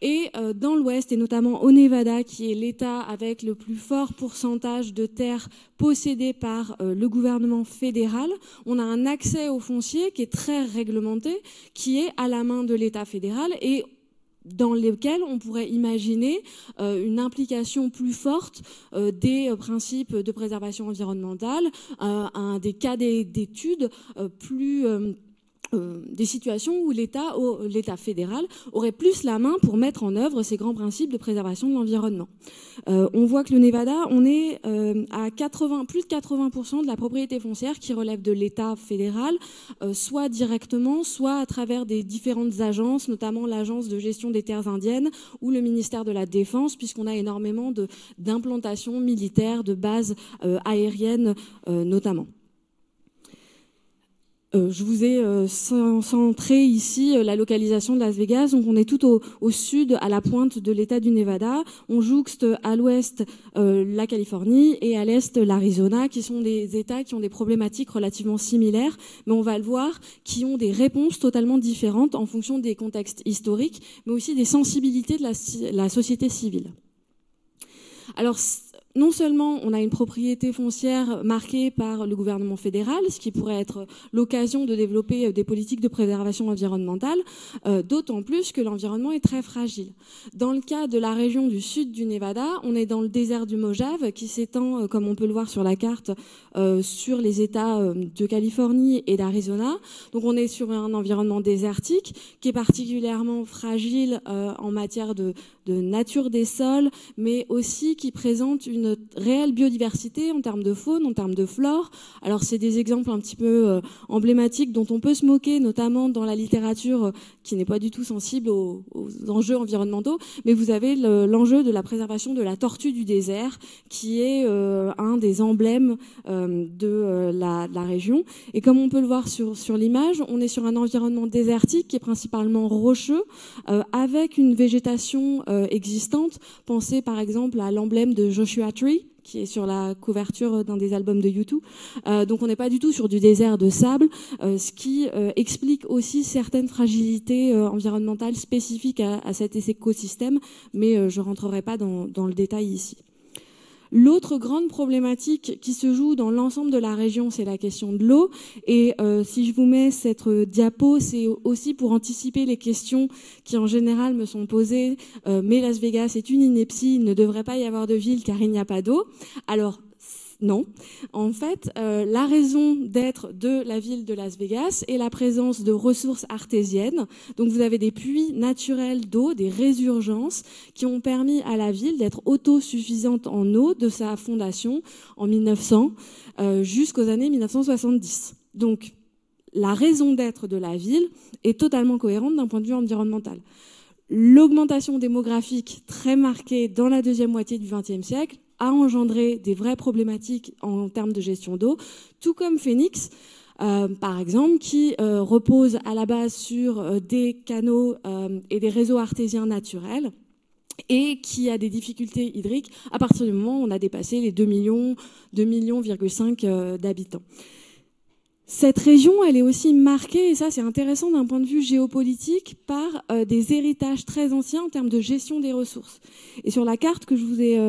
Et dans l'Ouest, et notamment au Nevada, qui est l'État avec le plus fort pourcentage de terres possédées par le gouvernement fédéral, on a un accès au foncier qui est très réglementé, qui est à la main de l'État fédéral et dans lesquels on pourrait imaginer une implication plus forte des principes de préservation environnementale, des cas d'études plus des situations où l'État fédéral aurait plus la main pour mettre en œuvre ces grands principes de préservation de l'environnement. On voit que le Nevada, on est à plus de 80% de la propriété foncière qui relève de l'État fédéral, soit directement, soit à travers des différentes agences, notamment l'Agence de gestion des terres indiennes ou le ministère de la Défense, puisqu'on a énormément d'implantations militaires, de bases aériennes notamment. Je vous ai centré ici la localisation de Las Vegas. Donc on est tout au sud, à la pointe de l'État du Nevada. On jouxte à l'ouest la Californie et à l'est l'Arizona, qui sont des États qui ont des problématiques relativement similaires, mais on va le voir, qui ont des réponses totalement différentes en fonction des contextes historiques, mais aussi des sensibilités de la société civile. Alors, non seulement on a une propriété foncière marquée par le gouvernement fédéral, ce qui pourrait être l'occasion de développer des politiques de préservation environnementale, d'autant plus que l'environnement est très fragile. Dans le cas de la région du sud du Nevada, on est dans le désert du Mojave qui s'étend, comme on peut le voir sur la carte, sur les États de Californie et d'Arizona. Donc on est sur un environnement désertique qui est particulièrement fragile en matière de nature des sols, mais aussi qui présente une réelle biodiversité en termes de faune, en termes de flore. Alors c'est des exemples un petit peu emblématiques dont on peut se moquer, notamment dans la littérature qui n'est pas du tout sensible aux enjeux environnementaux, mais vous avez l'enjeu de la préservation de la tortue du désert, qui est un des emblèmes de la région. Et comme on peut le voir sur l'image, on est sur un environnement désertique qui est principalement rocheux, avec une végétation existante. Pensez par exemple à l'emblème de Joshua Tree, qui est sur la couverture d'un des albums de U2. Donc on n'est pas du tout sur du désert de sable, ce qui explique aussi certaines fragilités environnementales spécifiques à cet écosystème, mais je ne rentrerai pas dans le détail ici. L'autre grande problématique qui se joue dans l'ensemble de la région, c'est la question de l'eau. Et si je vous mets cette diapo, c'est aussi pour anticiper les questions qui en général me sont posées. Mais Las Vegas est une ineptie, il ne devrait pas y avoir de ville car il n'y a pas d'eau. Alors, non. En fait, la raison d'être de la ville de Las Vegas est la présence de ressources artésiennes. Donc vous avez des puits naturels d'eau, des résurgences qui ont permis à la ville d'être autosuffisante en eau de sa fondation en 1900 jusqu'aux années 1970. Donc la raison d'être de la ville est totalement cohérente d'un point de vue environnemental. L'augmentation démographique très marquée dans la deuxième moitié du XXe siècle a engendré des vraies problématiques en termes de gestion d'eau, tout comme Phoenix, par exemple, qui repose à la base sur des canaux et des réseaux artésiens naturels et qui a des difficultés hydriques à partir du moment où on a dépassé les 2,5 millions d'habitants. Cette région, elle est aussi marquée, et ça c'est intéressant d'un point de vue géopolitique, par des héritages très anciens en termes de gestion des ressources. Et sur la carte que je vous ai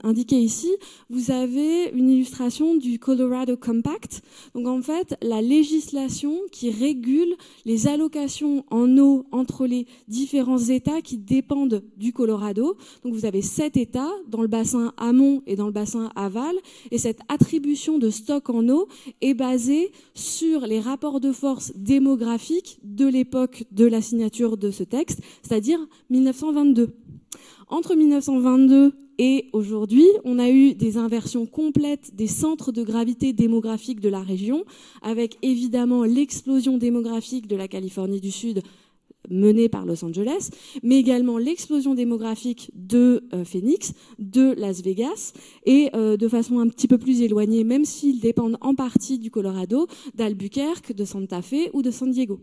indiquée ici, vous avez une illustration du Colorado Compact. Donc en fait, la législation qui régule les allocations en eau entre les différents États qui dépendent du Colorado. Donc vous avez 7 États dans le bassin amont et dans le bassin aval, et cette attribution de stock en eau est basée sur les rapports de force démographiques de l'époque de la signature de ce texte, c'est-à-dire 1922. Entre 1922 et aujourd'hui, on a eu des inversions complètes des centres de gravité démographique de la région, avec évidemment l'explosion démographique de la Californie du Sud, menée par Los Angeles, mais également l'explosion démographique de Phoenix, de Las Vegas, et de façon un petit peu plus éloignée, même s'ils dépendent en partie du Colorado, d'Albuquerque, de Santa Fe ou de San Diego.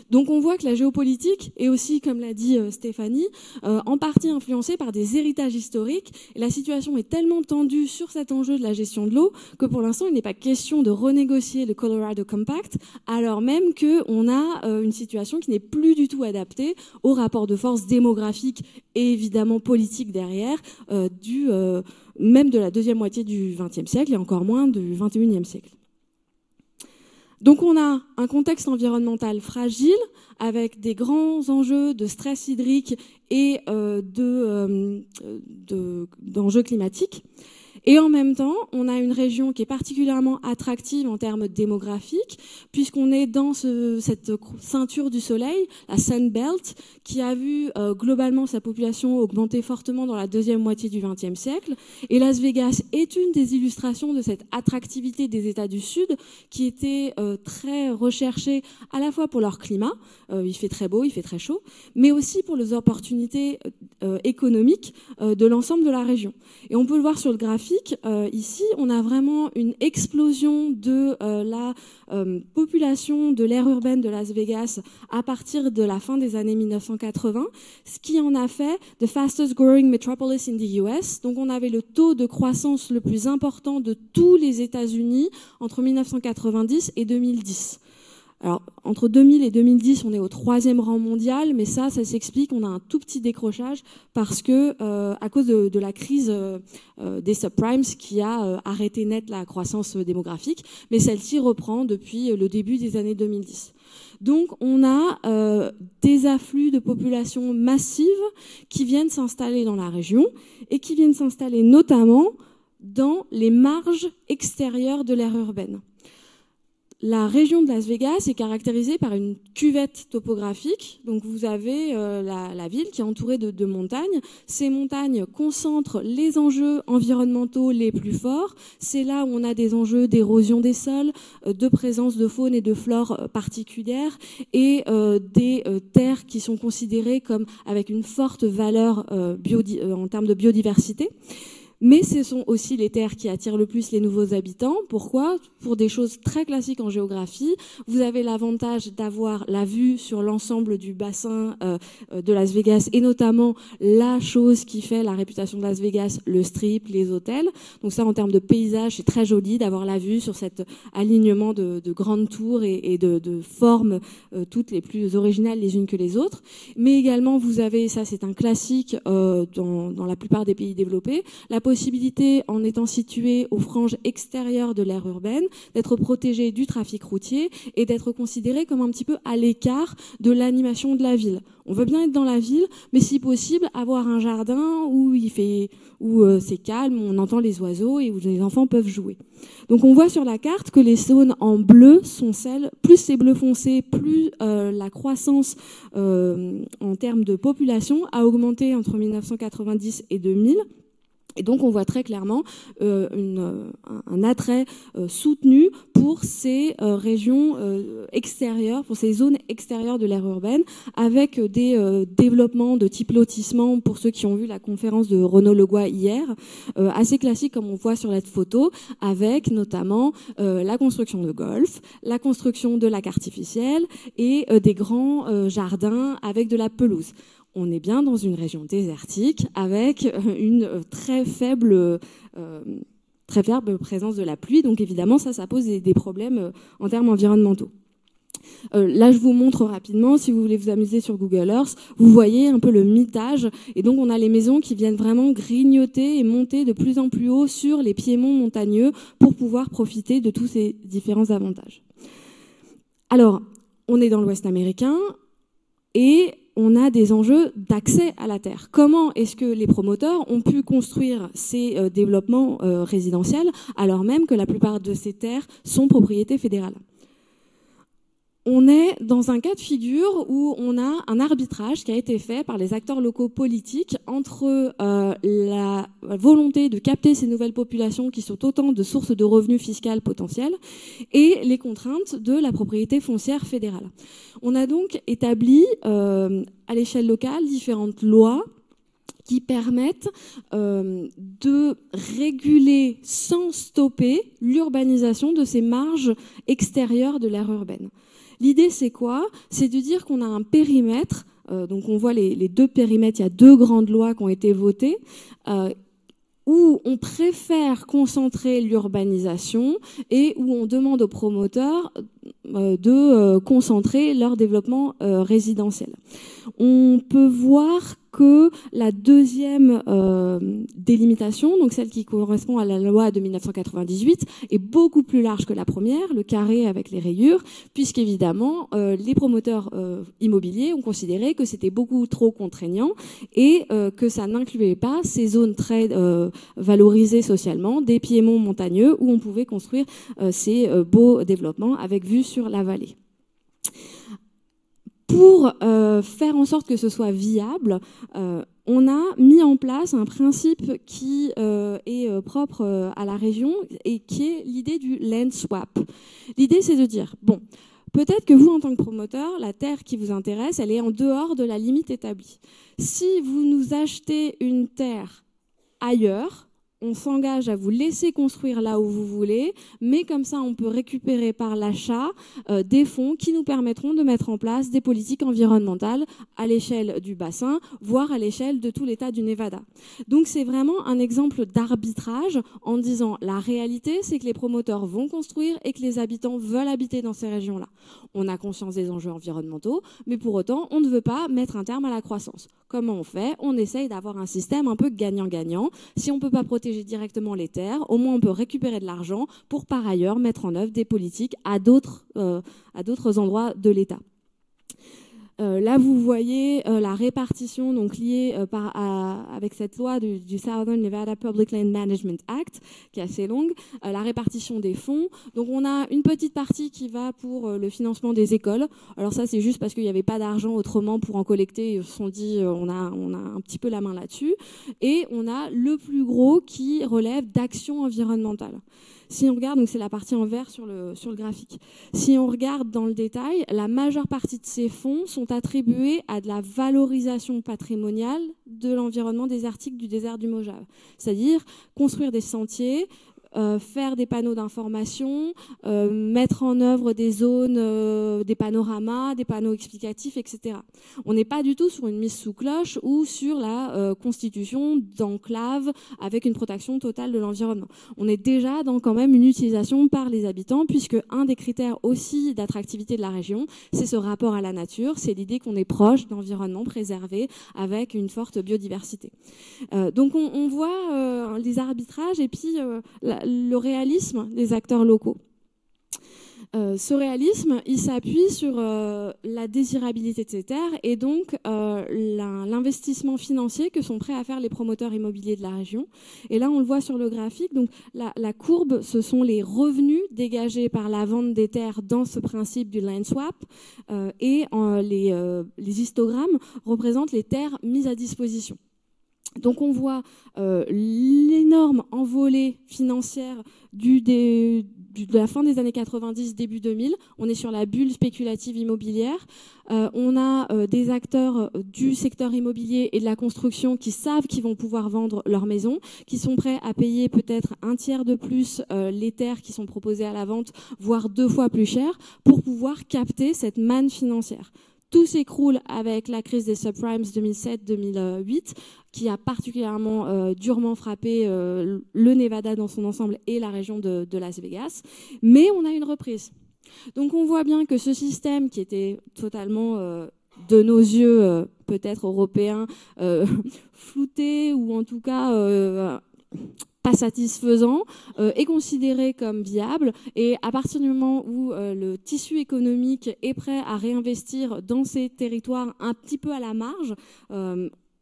Donc on voit que la géopolitique est aussi, comme l'a dit Stéphanie, en partie influencée par des héritages historiques. Et la situation est tellement tendue sur cet enjeu de la gestion de l'eau que pour l'instant, il n'est pas question de renégocier le Colorado Compact, alors même qu'on a une situation qui n'est plus du tout adaptée au rapport de force démographique et évidemment politique derrière, même de la deuxième moitié du XXe siècle et encore moins du XXIe siècle. Donc on a un contexte environnemental fragile avec des grands enjeux de stress hydrique et d'enjeux climatiques. Et en même temps, on a une région qui est particulièrement attractive en termes démographiques, puisqu'on est dans cette ceinture du soleil, la Sun Belt, qui a vu globalement sa population augmenter fortement dans la deuxième moitié du XXe siècle. Et Las Vegas est une des illustrations de cette attractivité des États du Sud, qui était très recherchée à la fois pour leur climat, il fait très beau, il fait très chaud, mais aussi pour les opportunités économiques de l'ensemble de la région. Et on peut le voir sur le graphique, ici, on a vraiment une explosion de la population de l'aire urbaine de Las Vegas à partir de la fin des années 1980, ce qui en a fait the fastest growing metropolis in the US. Donc on avait le taux de croissance le plus important de tous les États-Unis entre 1990 et 2010. Alors, entre 2000 et 2010, on est au 3e rang mondial, mais ça s'explique. On a un tout petit décrochage parce que, à cause de la crise des subprimes qui a arrêté net la croissance démographique, mais celle-ci reprend depuis le début des années 2010. Donc, on a des afflux de population massive qui viennent s'installer dans la région et qui viennent s'installer notamment dans les marges extérieures de l'aire urbaine. La région de Las Vegas est caractérisée par une cuvette topographique. Donc vous avez la ville qui est entourée de montagnes. Ces montagnes concentrent les enjeux environnementaux les plus forts. C'est là où on a des enjeux d'érosion des sols, de présence de faune et de flore particulières et des terres qui sont considérées comme avec une forte valeur en termes de biodiversité. Mais ce sont aussi les terres qui attirent le plus les nouveaux habitants. Pourquoi ? Pour des choses très classiques en géographie. Vous avez l'avantage d'avoir la vue sur l'ensemble du bassin de Las Vegas et notamment la chose qui fait la réputation de Las Vegas, le strip, les hôtels. Donc ça, en termes de paysage, c'est très joli d'avoir la vue sur cet alignement de grandes tours et de formes toutes les plus originales les unes que les autres. Mais également, vous avez, ça c'est un classique dans la plupart des pays développés, la possibilité, en étant situé aux franges extérieures de l'aire urbaine, d'être protégé du trafic routier et d'être considéré comme un petit peu à l'écart de l'animation de la ville. On veut bien être dans la ville, mais si possible, avoir un jardin où c'est calme, on entend les oiseaux et où les enfants peuvent jouer. Donc on voit sur la carte que les zones en bleu sont celles, plus c'est bleu foncé, plus la croissance en termes de population a augmenté entre 1990 et 2000. Et donc, on voit très clairement un attrait soutenu pour ces régions extérieures, pour ces zones extérieures de l'aire urbaine, avec des développements de type lotissement, pour ceux qui ont vu la conférence de Renaud Legois hier, assez classique comme on voit sur la photo, avec notamment la construction de golf, la construction de lacs artificiels et des grands jardins avec de la pelouse. On est bien dans une région désertique avec une très faible présence de la pluie. Donc évidemment, ça pose des problèmes en termes environnementaux. Là, je vous montre rapidement, si vous voulez vous amuser sur Google Earth, vous voyez un peu le mitage. Et donc, on a les maisons qui viennent vraiment grignoter et monter de plus en plus haut sur les piémonts montagneux pour pouvoir profiter de tous ces différents avantages. Alors, on est dans l'Ouest américain et on a des enjeux d'accès à la terre. Comment est-ce que les promoteurs ont pu construire ces développements résidentiels alors même que la plupart de ces terres sont propriété fédérale ? On est dans un cas de figure où on a un arbitrage qui a été fait par les acteurs locaux politiques entre la volonté de capter ces nouvelles populations qui sont autant de sources de revenus fiscales potentielles et les contraintes de la propriété foncière fédérale. On a donc établi à l'échelle locale différentes lois qui permettent de réguler sans stopper l'urbanisation de ces marges extérieures de l'aire urbaine. L'idée, c'est quoi ? C'est de dire qu'on a un périmètre, donc on voit les deux périmètres, il y a deux grandes lois qui ont été votées, où on préfère concentrer l'urbanisation et où on demande aux promoteurs de concentrer leur développement résidentiel. On peut voir que la deuxième délimitation, donc celle qui correspond à la loi de 1998, est beaucoup plus large que la première, le carré avec les rayures, puisqu'évidemment, les promoteurs immobiliers ont considéré que c'était beaucoup trop contraignant et que ça n'incluait pas ces zones très valorisées socialement, des piémonts montagneux où on pouvait construire ces beaux développements avec vue sur la vallée. Pour faire en sorte que ce soit viable, on a mis en place un principe qui est propre à la région et qui est l'idée du land swap. L'idée, c'est de dire, bon, peut-être que vous, en tant que promoteur, la terre qui vous intéresse, elle est en dehors de la limite établie. Si vous nous achetez une terre ailleurs, on s'engage à vous laisser construire là où vous voulez, mais comme ça, on peut récupérer par l'achat des fonds qui nous permettront de mettre en place des politiques environnementales à l'échelle du bassin, voire à l'échelle de tout l'État du Nevada. Donc, c'est vraiment un exemple d'arbitrage en disant la réalité, c'est que les promoteurs vont construire et que les habitants veulent habiter dans ces régions-là. On a conscience des enjeux environnementaux, mais pour autant, on ne veut pas mettre un terme à la croissance. Comment on fait? On essaye d'avoir un système un peu gagnant-gagnant. Si on ne peut pas protéger directement les terres, au moins on peut récupérer de l'argent pour par ailleurs mettre en œuvre des politiques à d'autres endroits de l'État. Là, vous voyez la répartition donc liée avec cette loi du Southern Nevada Public Land Management Act, qui est assez longue, la répartition des fonds. Donc, on a une petite partie qui va pour le financement des écoles. Alors ça, c'est juste parce qu'il n'y avait pas d'argent autrement pour en collecter. Ils se sont dit, on a un petit peu la main là-dessus. Et on a le plus gros qui relève d'actions environnementales. Si on regarde, donc c'est la partie en vert sur le graphique. Si on regarde dans le détail, la majeure partie de ces fonds sont attribués à de la valorisation patrimoniale de l'environnement désertique du désert du Mojave. C'est-à-dire construire des sentiers, faire des panneaux d'information, mettre en œuvre des zones, des panoramas, des panneaux explicatifs, etc. On n'est pas du tout sur une mise sous cloche ou sur la constitution d'enclaves avec une protection totale de l'environnement. On est déjà dans quand même une utilisation par les habitants, puisque un des critères aussi d'attractivité de la région, c'est ce rapport à la nature, c'est l'idée qu'on est proche d'environnements préservés avec une forte biodiversité. Donc on voit les arbitrages et puis le réalisme des acteurs locaux. Ce réalisme, il s'appuie sur la désirabilité de ces terres et donc l'investissement financier que sont prêts à faire les promoteurs immobiliers de la région. Et là, on le voit sur le graphique. Donc, la courbe, ce sont les revenus dégagés par la vente des terres dans ce principe du land swap. Et les histogrammes représentent les terres mises à disposition. Donc on voit l'énorme envolée financière de la fin des années 90, début 2000. On est sur la bulle spéculative immobilière. On a des acteurs du secteur immobilier et de la construction qui savent qu'ils vont pouvoir vendre leur maison, qui sont prêts à payer peut-être un tiers de plus les terres qui sont proposées à la vente, voire 2 fois plus cher, pour pouvoir capter cette manne financière. Tout s'écroule avec la crise des subprimes 2007-2008, qui a particulièrement durement frappé le Nevada dans son ensemble et la région de Las Vegas. Mais on a une reprise. Donc on voit bien que ce système qui était totalement, de nos yeux, peut-être européens, flouté ou en tout cas pas satisfaisant, est considéré comme viable. Et à partir du moment où le tissu économique est prêt à réinvestir dans ces territoires un petit peu à la marge,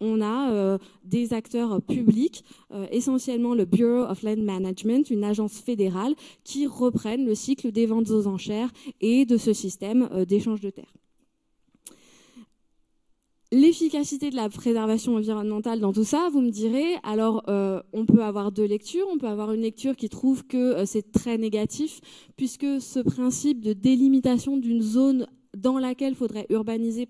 on a des acteurs publics, essentiellement le Bureau of Land Management, une agence fédérale, qui reprennent le cycle des ventes aux enchères et de ce système d'échange de terres. L'efficacité de la préservation environnementale dans tout ça, vous me direz, alors on peut avoir 2 lectures. On peut avoir une lecture qui trouve que c'est très négatif, puisque ce principe de délimitation d'une zone dans laquelle il faudrait urbaniser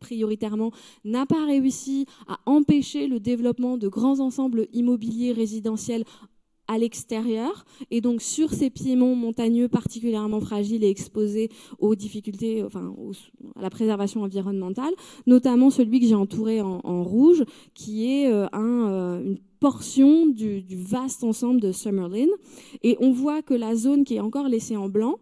prioritairement n'a pas réussi à empêcher le développement de grands ensembles immobiliers résidentiels à l'extérieur, et donc sur ces piémonts montagneux particulièrement fragiles et exposés aux difficultés, à la préservation environnementale, notamment celui que j'ai entouré en rouge, qui est une portion du vaste ensemble de Summerlin. Et on voit que la zone qui est encore laissée en blanc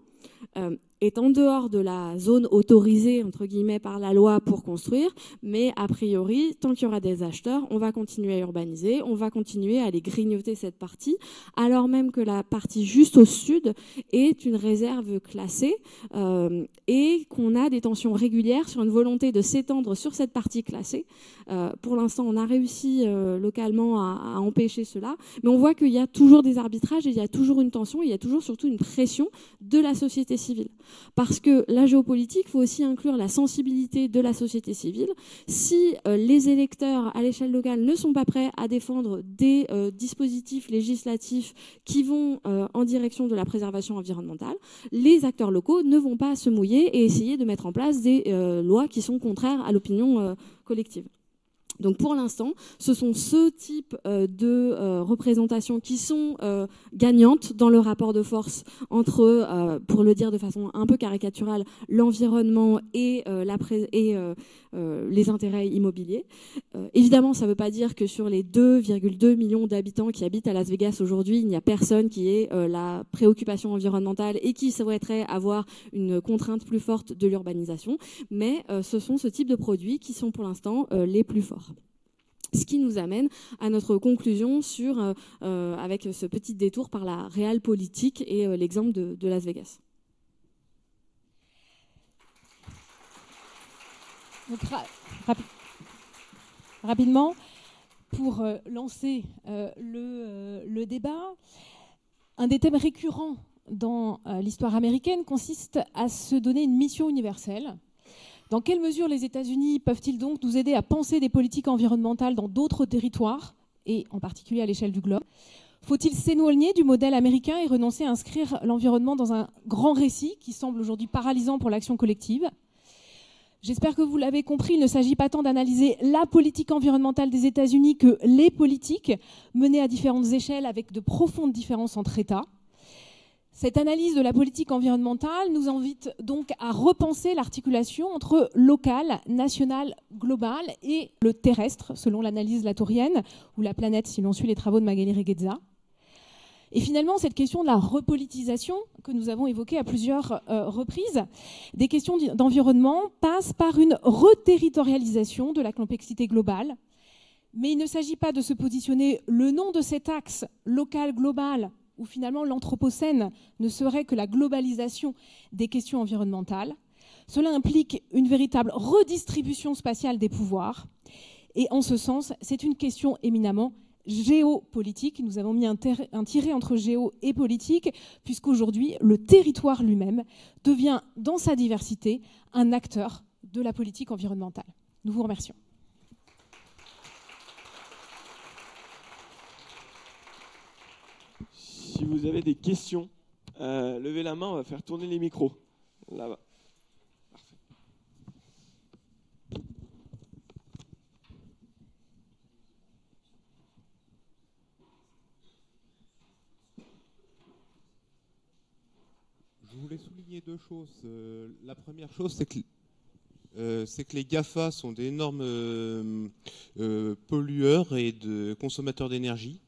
est en dehors de la zone autorisée, entre guillemets, par la loi pour construire, mais a priori, tant qu'il y aura des acheteurs, on va continuer à urbaniser, on va continuer à aller grignoter cette partie, alors même que la partie juste au sud est une réserve classée et qu'on a des tensions régulières sur une volonté de s'étendre sur cette partie classée. Pour l'instant, on a réussi localement à empêcher cela, mais on voit qu'il y a toujours des arbitrages et il y a toujours une tension, il y a toujours surtout une pression de la société civile. Parce que la géopolitique, il faut aussi inclure la sensibilité de la société civile. Si les électeurs à l'échelle locale ne sont pas prêts à défendre des dispositifs législatifs qui vont en direction de la préservation environnementale, les acteurs locaux ne vont pas se mouiller et essayer de mettre en place des lois qui sont contraires à l'opinion collective. Donc pour l'instant, ce sont ce type de représentations qui sont gagnantes dans le rapport de force entre, pour le dire de façon un peu caricaturale, l'environnement et les intérêts immobiliers. Évidemment, ça ne veut pas dire que sur les 2,2 millions d'habitants qui habitent à Las Vegas aujourd'hui, il n'y a personne qui ait la préoccupation environnementale et qui souhaiterait avoir une contrainte plus forte de l'urbanisation. Mais ce sont ce type de produits qui sont pour l'instant les plus forts. Ce qui nous amène à notre conclusion sur, avec ce petit détour par la réelle politique et l'exemple de Las Vegas. Donc, rapidement, pour lancer le débat, un des thèmes récurrents dans l'histoire américaine consiste à se donner une mission universelle. Dans quelle mesure les États-Unis peuvent-ils donc nous aider à penser des politiques environnementales dans d'autres territoires, et en particulier à l'échelle du globe? Faut-il s'éloigner du modèle américain et renoncer à inscrire l'environnement dans un grand récit qui semble aujourd'hui paralysant pour l'action collective? J'espère que vous l'avez compris, il ne s'agit pas tant d'analyser la politique environnementale des États-Unis que les politiques menées à différentes échelles avec de profondes différences entre États. Cette analyse de la politique environnementale nous invite donc à repenser l'articulation entre local, national, global et le terrestre, selon l'analyse latourienne, ou la planète si l'on suit les travaux de Magali Reguezza. Et finalement, cette question de la repolitisation que nous avons évoquée à plusieurs reprises, des questions d'environnement passe par une reterritorialisation de la complexité globale. Mais il ne s'agit pas de se positionner le nom de cet axe local-global où finalement l'anthropocène ne serait que la globalisation des questions environnementales. Cela implique une véritable redistribution spatiale des pouvoirs. Et en ce sens, c'est une question éminemment géopolitique. Nous avons mis un tiret entre géo et politique, puisqu'aujourd'hui, le territoire lui-même devient, dans sa diversité, un acteur de la politique environnementale. Nous vous remercions. Si vous avez des questions, levez la main, on va faire tourner les micros. Là-bas. Parfait. Je voulais souligner deux choses. La première chose, c'est que les GAFA sont d'énormes pollueurs et de consommateurs d'énergie.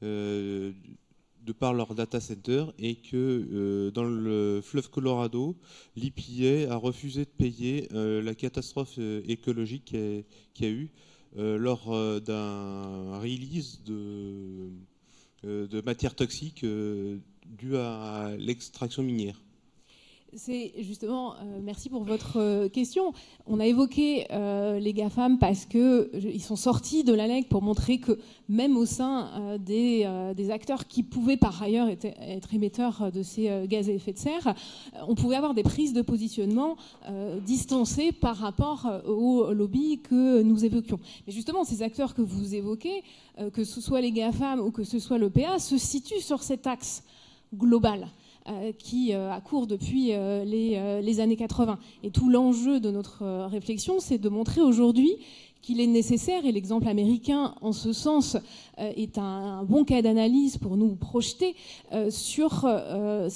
De par leur data center, et que dans le fleuve Colorado, l'EPA a refusé de payer la catastrophe écologique qu'il y a eu lors d'un release de matières toxiques dues à l'extraction minière. C'est justement, merci pour votre question. On a évoqué les GAFAM parce qu'ils sont sortis de l'ALEC pour montrer que même au sein des acteurs qui pouvaient par ailleurs être émetteurs de ces gaz à effet de serre, on pouvait avoir des prises de positionnement distancées par rapport aux lobbies que nous évoquions. Mais justement, ces acteurs que vous évoquez, que ce soit les GAFAM ou que ce soit l'EPA, se situent sur cet axe global qui accourt depuis les années 80. Et tout l'enjeu de notre réflexion, c'est de montrer aujourd'hui qu'il est nécessaire, et l'exemple américain en ce sens est un bon cas d'analyse pour nous projeter sur un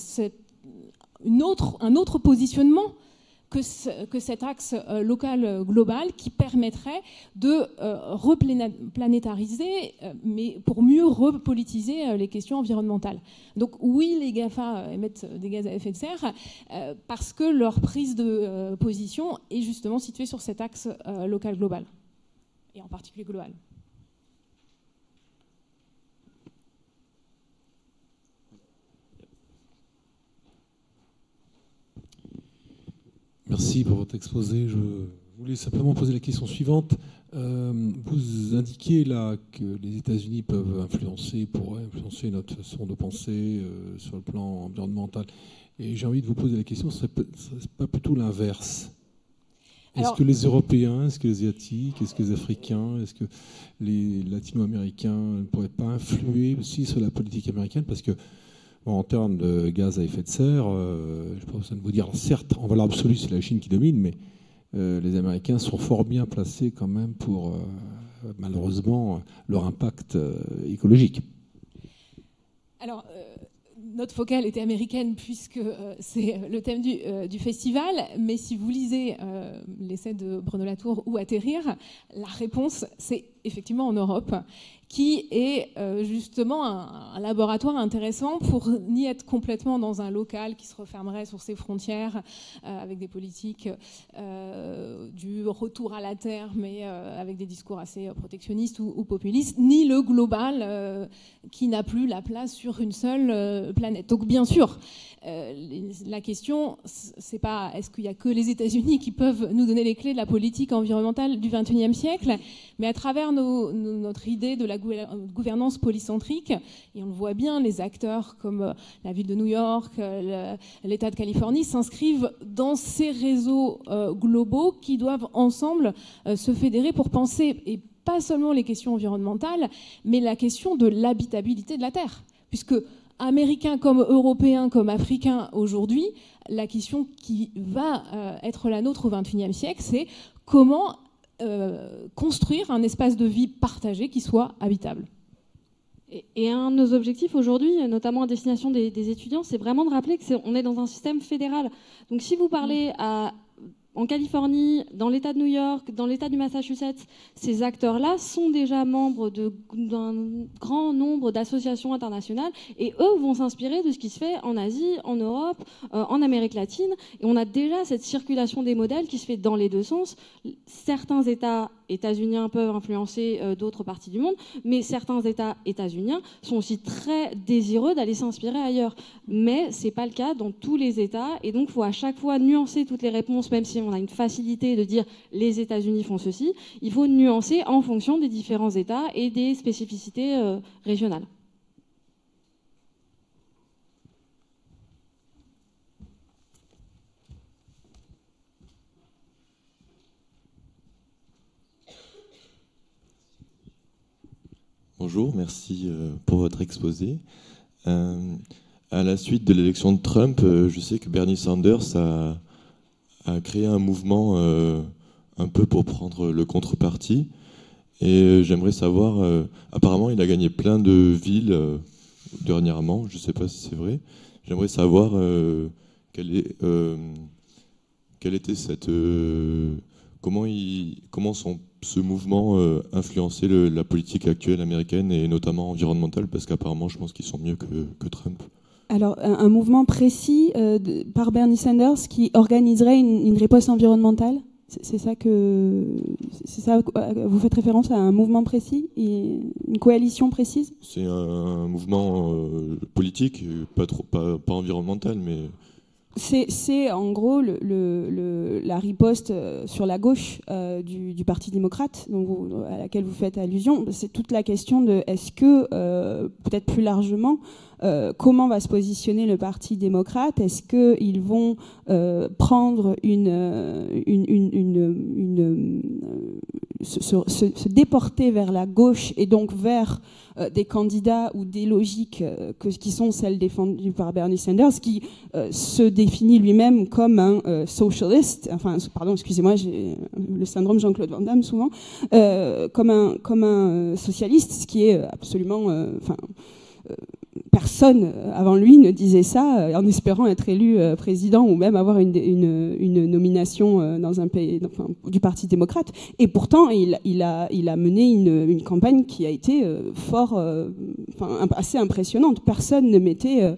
autre positionnement que cet axe local global qui permettrait de replanétariser, mais pour mieux repolitiser les questions environnementales. Donc oui, les GAFA émettent des gaz à effet de serre parce que leur prise de position est justement située sur cet axe local global, et en particulier global. Merci pour votre exposé. Je voulais simplement poser la question suivante. Vous indiquiez là que les États-Unis pourraient influencer notre façon de penser sur le plan environnemental. Et j'ai envie de vous poser la question, ce ne serait pas plutôt l'inverse? Est-ce que les Européens, est-ce que les Asiatiques, est-ce que les Africains, est-ce que les Latino-Américains ne pourraient pas influer aussi sur la politique américaine? Parce que en termes de gaz à effet de serre, je n'ai pas besoin de vous dire, certes, en valeur absolue, c'est la Chine qui domine, mais les Américains sont fort bien placés quand même pour, malheureusement, leur impact écologique. Alors, notre focale était américaine puisque c'est le thème du festival, mais si vous lisez l'essai de Bruno Latour ou Atterrir, la réponse, c'est effectivement en Europe, qui est justement un laboratoire intéressant pour n'y être complètement dans un local qui se refermerait sur ses frontières avec des politiques du retour à la terre, mais avec des discours assez protectionnistes ou populistes, ni le global qui n'a plus la place sur une seule planète. Donc bien sûr, la question, c'est pas est-ce qu'il n'y a que les États-Unis qui peuvent nous donner les clés de la politique environnementale du XXIe siècle, mais à travers notre idée de la gouvernance polycentrique, et on le voit bien, les acteurs comme la ville de New York, l'État de Californie s'inscrivent dans ces réseaux globaux qui doivent ensemble se fédérer pour penser, et pas seulement les questions environnementales, mais la question de l'habitabilité de la Terre. Puisque Américains comme Européens comme Africains aujourd'hui, la question qui va être la nôtre au XXIe siècle, c'est comment construire un espace de vie partagé qui soit habitable. Et un de nos objectifs aujourd'hui, notamment à destination des étudiants, c'est vraiment de rappeler qu'on est dans un système fédéral. Donc si vous parlez en Californie, dans l'État de New York, dans l'État du Massachusetts, ces acteurs-là sont déjà membres d'un grand nombre d'associations internationales et eux vont s'inspirer de ce qui se fait en Asie, en Europe, en Amérique latine. Et on a déjà cette circulation des modèles qui se fait dans les deux sens. Certains États états-uniens peuvent influencer d'autres parties du monde, mais certains États états-uniens sont aussi très désireux d'aller s'inspirer ailleurs. Mais ce n'est pas le cas dans tous les États, et donc il faut à chaque fois nuancer toutes les réponses, même si on a une facilité de dire les États-Unis font ceci, il faut nuancer en fonction des différents États et des spécificités régionales. Bonjour, merci pour votre exposé. À la suite de l'élection de Trump, je sais que Bernie Sanders a créé un mouvement un peu pour prendre le contre-parti. Et j'aimerais savoir, apparemment il a gagné plein de villes dernièrement, je ne sais pas si c'est vrai. J'aimerais savoir quelle était cette... comment ce mouvement influencer la politique actuelle américaine et notamment environnementale, parce qu'apparemment je pense qu'ils sont mieux que Trump. Alors, un mouvement précis par Bernie Sanders qui organiserait une riposte environnementale, c'est ça vous faites référence à un mouvement précis et une coalition précise? C'est un mouvement politique, pas environnemental, mais... C'est en gros la riposte sur la gauche du Parti démocrate à laquelle vous faites allusion. C'est toute la question de est-ce que, peut-être plus largement, comment va se positionner le Parti démocrate? Est-ce qu'ils vont prendre se déporter vers la gauche et donc vers des candidats ou des logiques qui sont celles défendues par Bernie Sanders, qui se définit lui-même comme un socialiste, enfin, pardon, excusez-moi, j'ai le syndrome Jean-Claude Van Damme souvent, comme un socialiste, ce qui est absolument personne avant lui ne disait ça en espérant être élu président ou même avoir une nomination dans un pays, enfin, du Parti démocrate. Et pourtant, il a mené une campagne qui a été assez impressionnante. Personne ne mettait,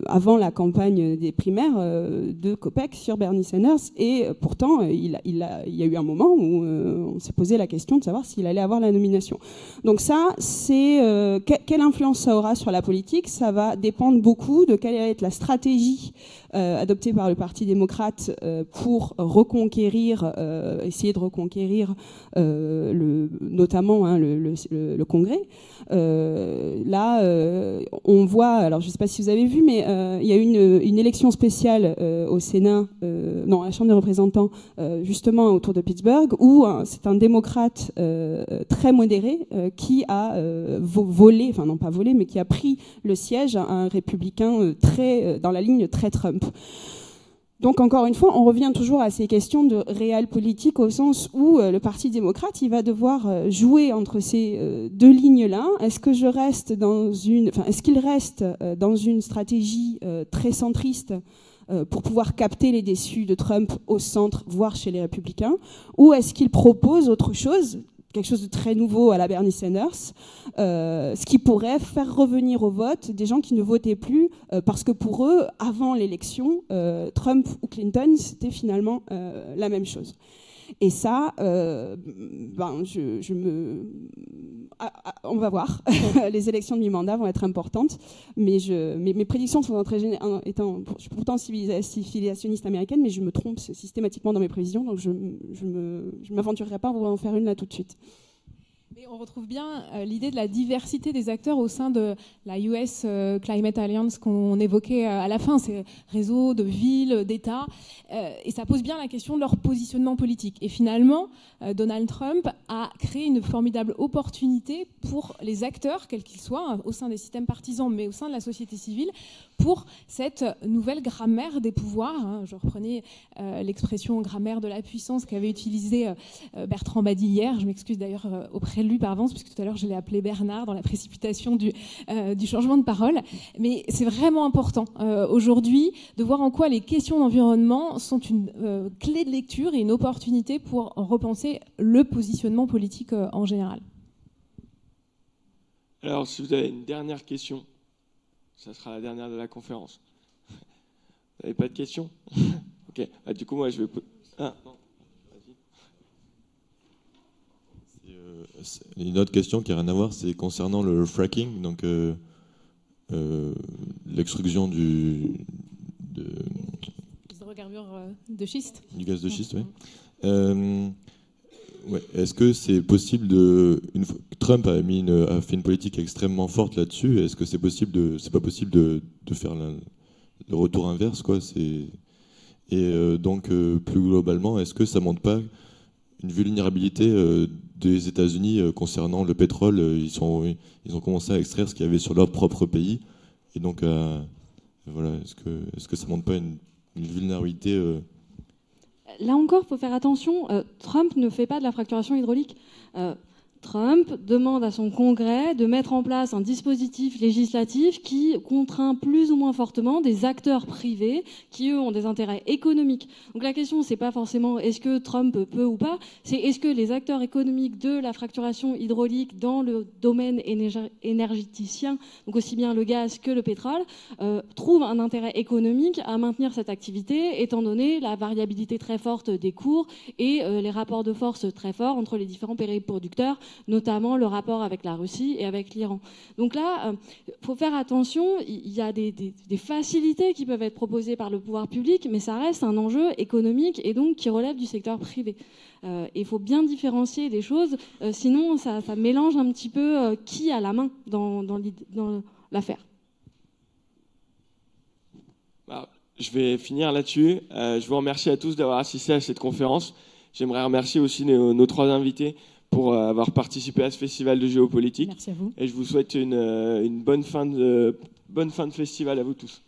avant la campagne des primaires, de Kopech sur Bernie Sanders. Et pourtant, il y a eu un moment où on s'est posé la question de savoir s'il allait avoir la nomination. Donc ça, c'est quelle influence ça aura sur la politique. Ça va dépendre beaucoup de quelle va être la stratégie adoptée par le Parti démocrate pour essayer de reconquérir notamment le Congrès. On voit, alors je ne sais pas si vous avez vu, mais il y a eu une élection spéciale au Sénat, à la Chambre des représentants, justement autour de Pittsburgh, où c'est un démocrate très modéré qui a volé, enfin non pas volé, mais qui a pris le siège à un républicain dans la ligne très Trump. Donc encore une fois, on revient toujours à ces questions de réel politique au sens où le Parti démocrate, il va devoir jouer entre ces deux lignes-là. Est-ce qu'il reste dans une stratégie très centriste pour pouvoir capter les déçus de Trump au centre, voire chez les républicains, ou est-ce qu'il propose autre chose, quelque chose de très nouveau à la Bernie Sanders, ce qui pourrait faire revenir au vote des gens qui ne votaient plus, parce que pour eux, avant l'élection, Trump ou Clinton, c'était finalement la même chose. Et ça, on va voir. Les élections de mi-mandat vont être importantes, mais mes prédictions sont je suis pourtant civilisationniste américaine, mais je me trompe systématiquement dans mes prévisions, donc je m'aventurerai pas à vous en faire une là tout de suite. Mais on retrouve bien l'idée de la diversité des acteurs au sein de la US Climate Alliance qu'on évoquait à la fin, ces réseaux de villes, d'États, et ça pose bien la question de leur positionnement politique. Et finalement, Donald Trump a créé une formidable opportunité pour les acteurs, quels qu'ils soient, au sein des systèmes partisans, mais au sein de la société civile, pour cette nouvelle grammaire des pouvoirs. Je reprenais l'expression grammaire de la puissance qu'avait utilisée Bertrand Badi hier. Je m'excuse d'ailleurs auprès de lui par avance, puisque tout à l'heure je l'ai appelé Bernard dans la précipitation du changement de parole. Mais c'est vraiment important aujourd'hui de voir en quoi les questions d'environnement sont une clé de lecture et une opportunité pour repenser le positionnement politique en général. Alors, si vous avez une dernière question, ça sera la dernière de la conférence. Vous n'avez pas de questions? Ok. Du coup, moi, je vais... Ah, non. Une autre question qui n'a rien à voir, c'est concernant le fracking, donc l'extrusion des hydrocarbures de schiste. Du gaz de schiste, oui. Ouais. Est-ce que c'est possible Trump a fait une politique extrêmement forte là-dessus. Est-ce que c'est pas possible de faire le retour inverse, quoi. Donc plus globalement, est-ce que ça montre pas une vulnérabilité des États-Unis concernant le pétrole? Ils ont commencé à extraire ce qu'il y avait sur leur propre pays, et donc voilà. Est-ce que ça montre pas une vulnérabilité? Là encore, il faut faire attention. Trump ne fait pas de la fracturation hydraulique. Trump demande à son Congrès de mettre en place un dispositif législatif qui contraint plus ou moins fortement des acteurs privés qui, eux, ont des intérêts économiques. Donc la question, c'est pas forcément est-ce que Trump peut ou pas, c'est est-ce que les acteurs économiques de la fracturation hydraulique dans le domaine énergéticien, donc aussi bien le gaz que le pétrole, trouvent un intérêt économique à maintenir cette activité, étant donné la variabilité très forte des cours et les rapports de force très forts entre les différents pays producteurs, notamment le rapport avec la Russie et avec l'Iran. Donc là, faut faire attention, il y a des facilités qui peuvent être proposées par le pouvoir public, mais ça reste un enjeu économique et donc qui relève du secteur privé. Il faut bien différencier les choses, sinon ça mélange un petit peu qui a la main dans l'affaire. Je vais finir là-dessus. Je vous remercie à tous d'avoir assisté à cette conférence. J'aimerais remercier aussi nos trois invités pour avoir participé à ce festival de géopolitique. Merci à vous. Et je vous souhaite une bonne fin de festival à vous tous.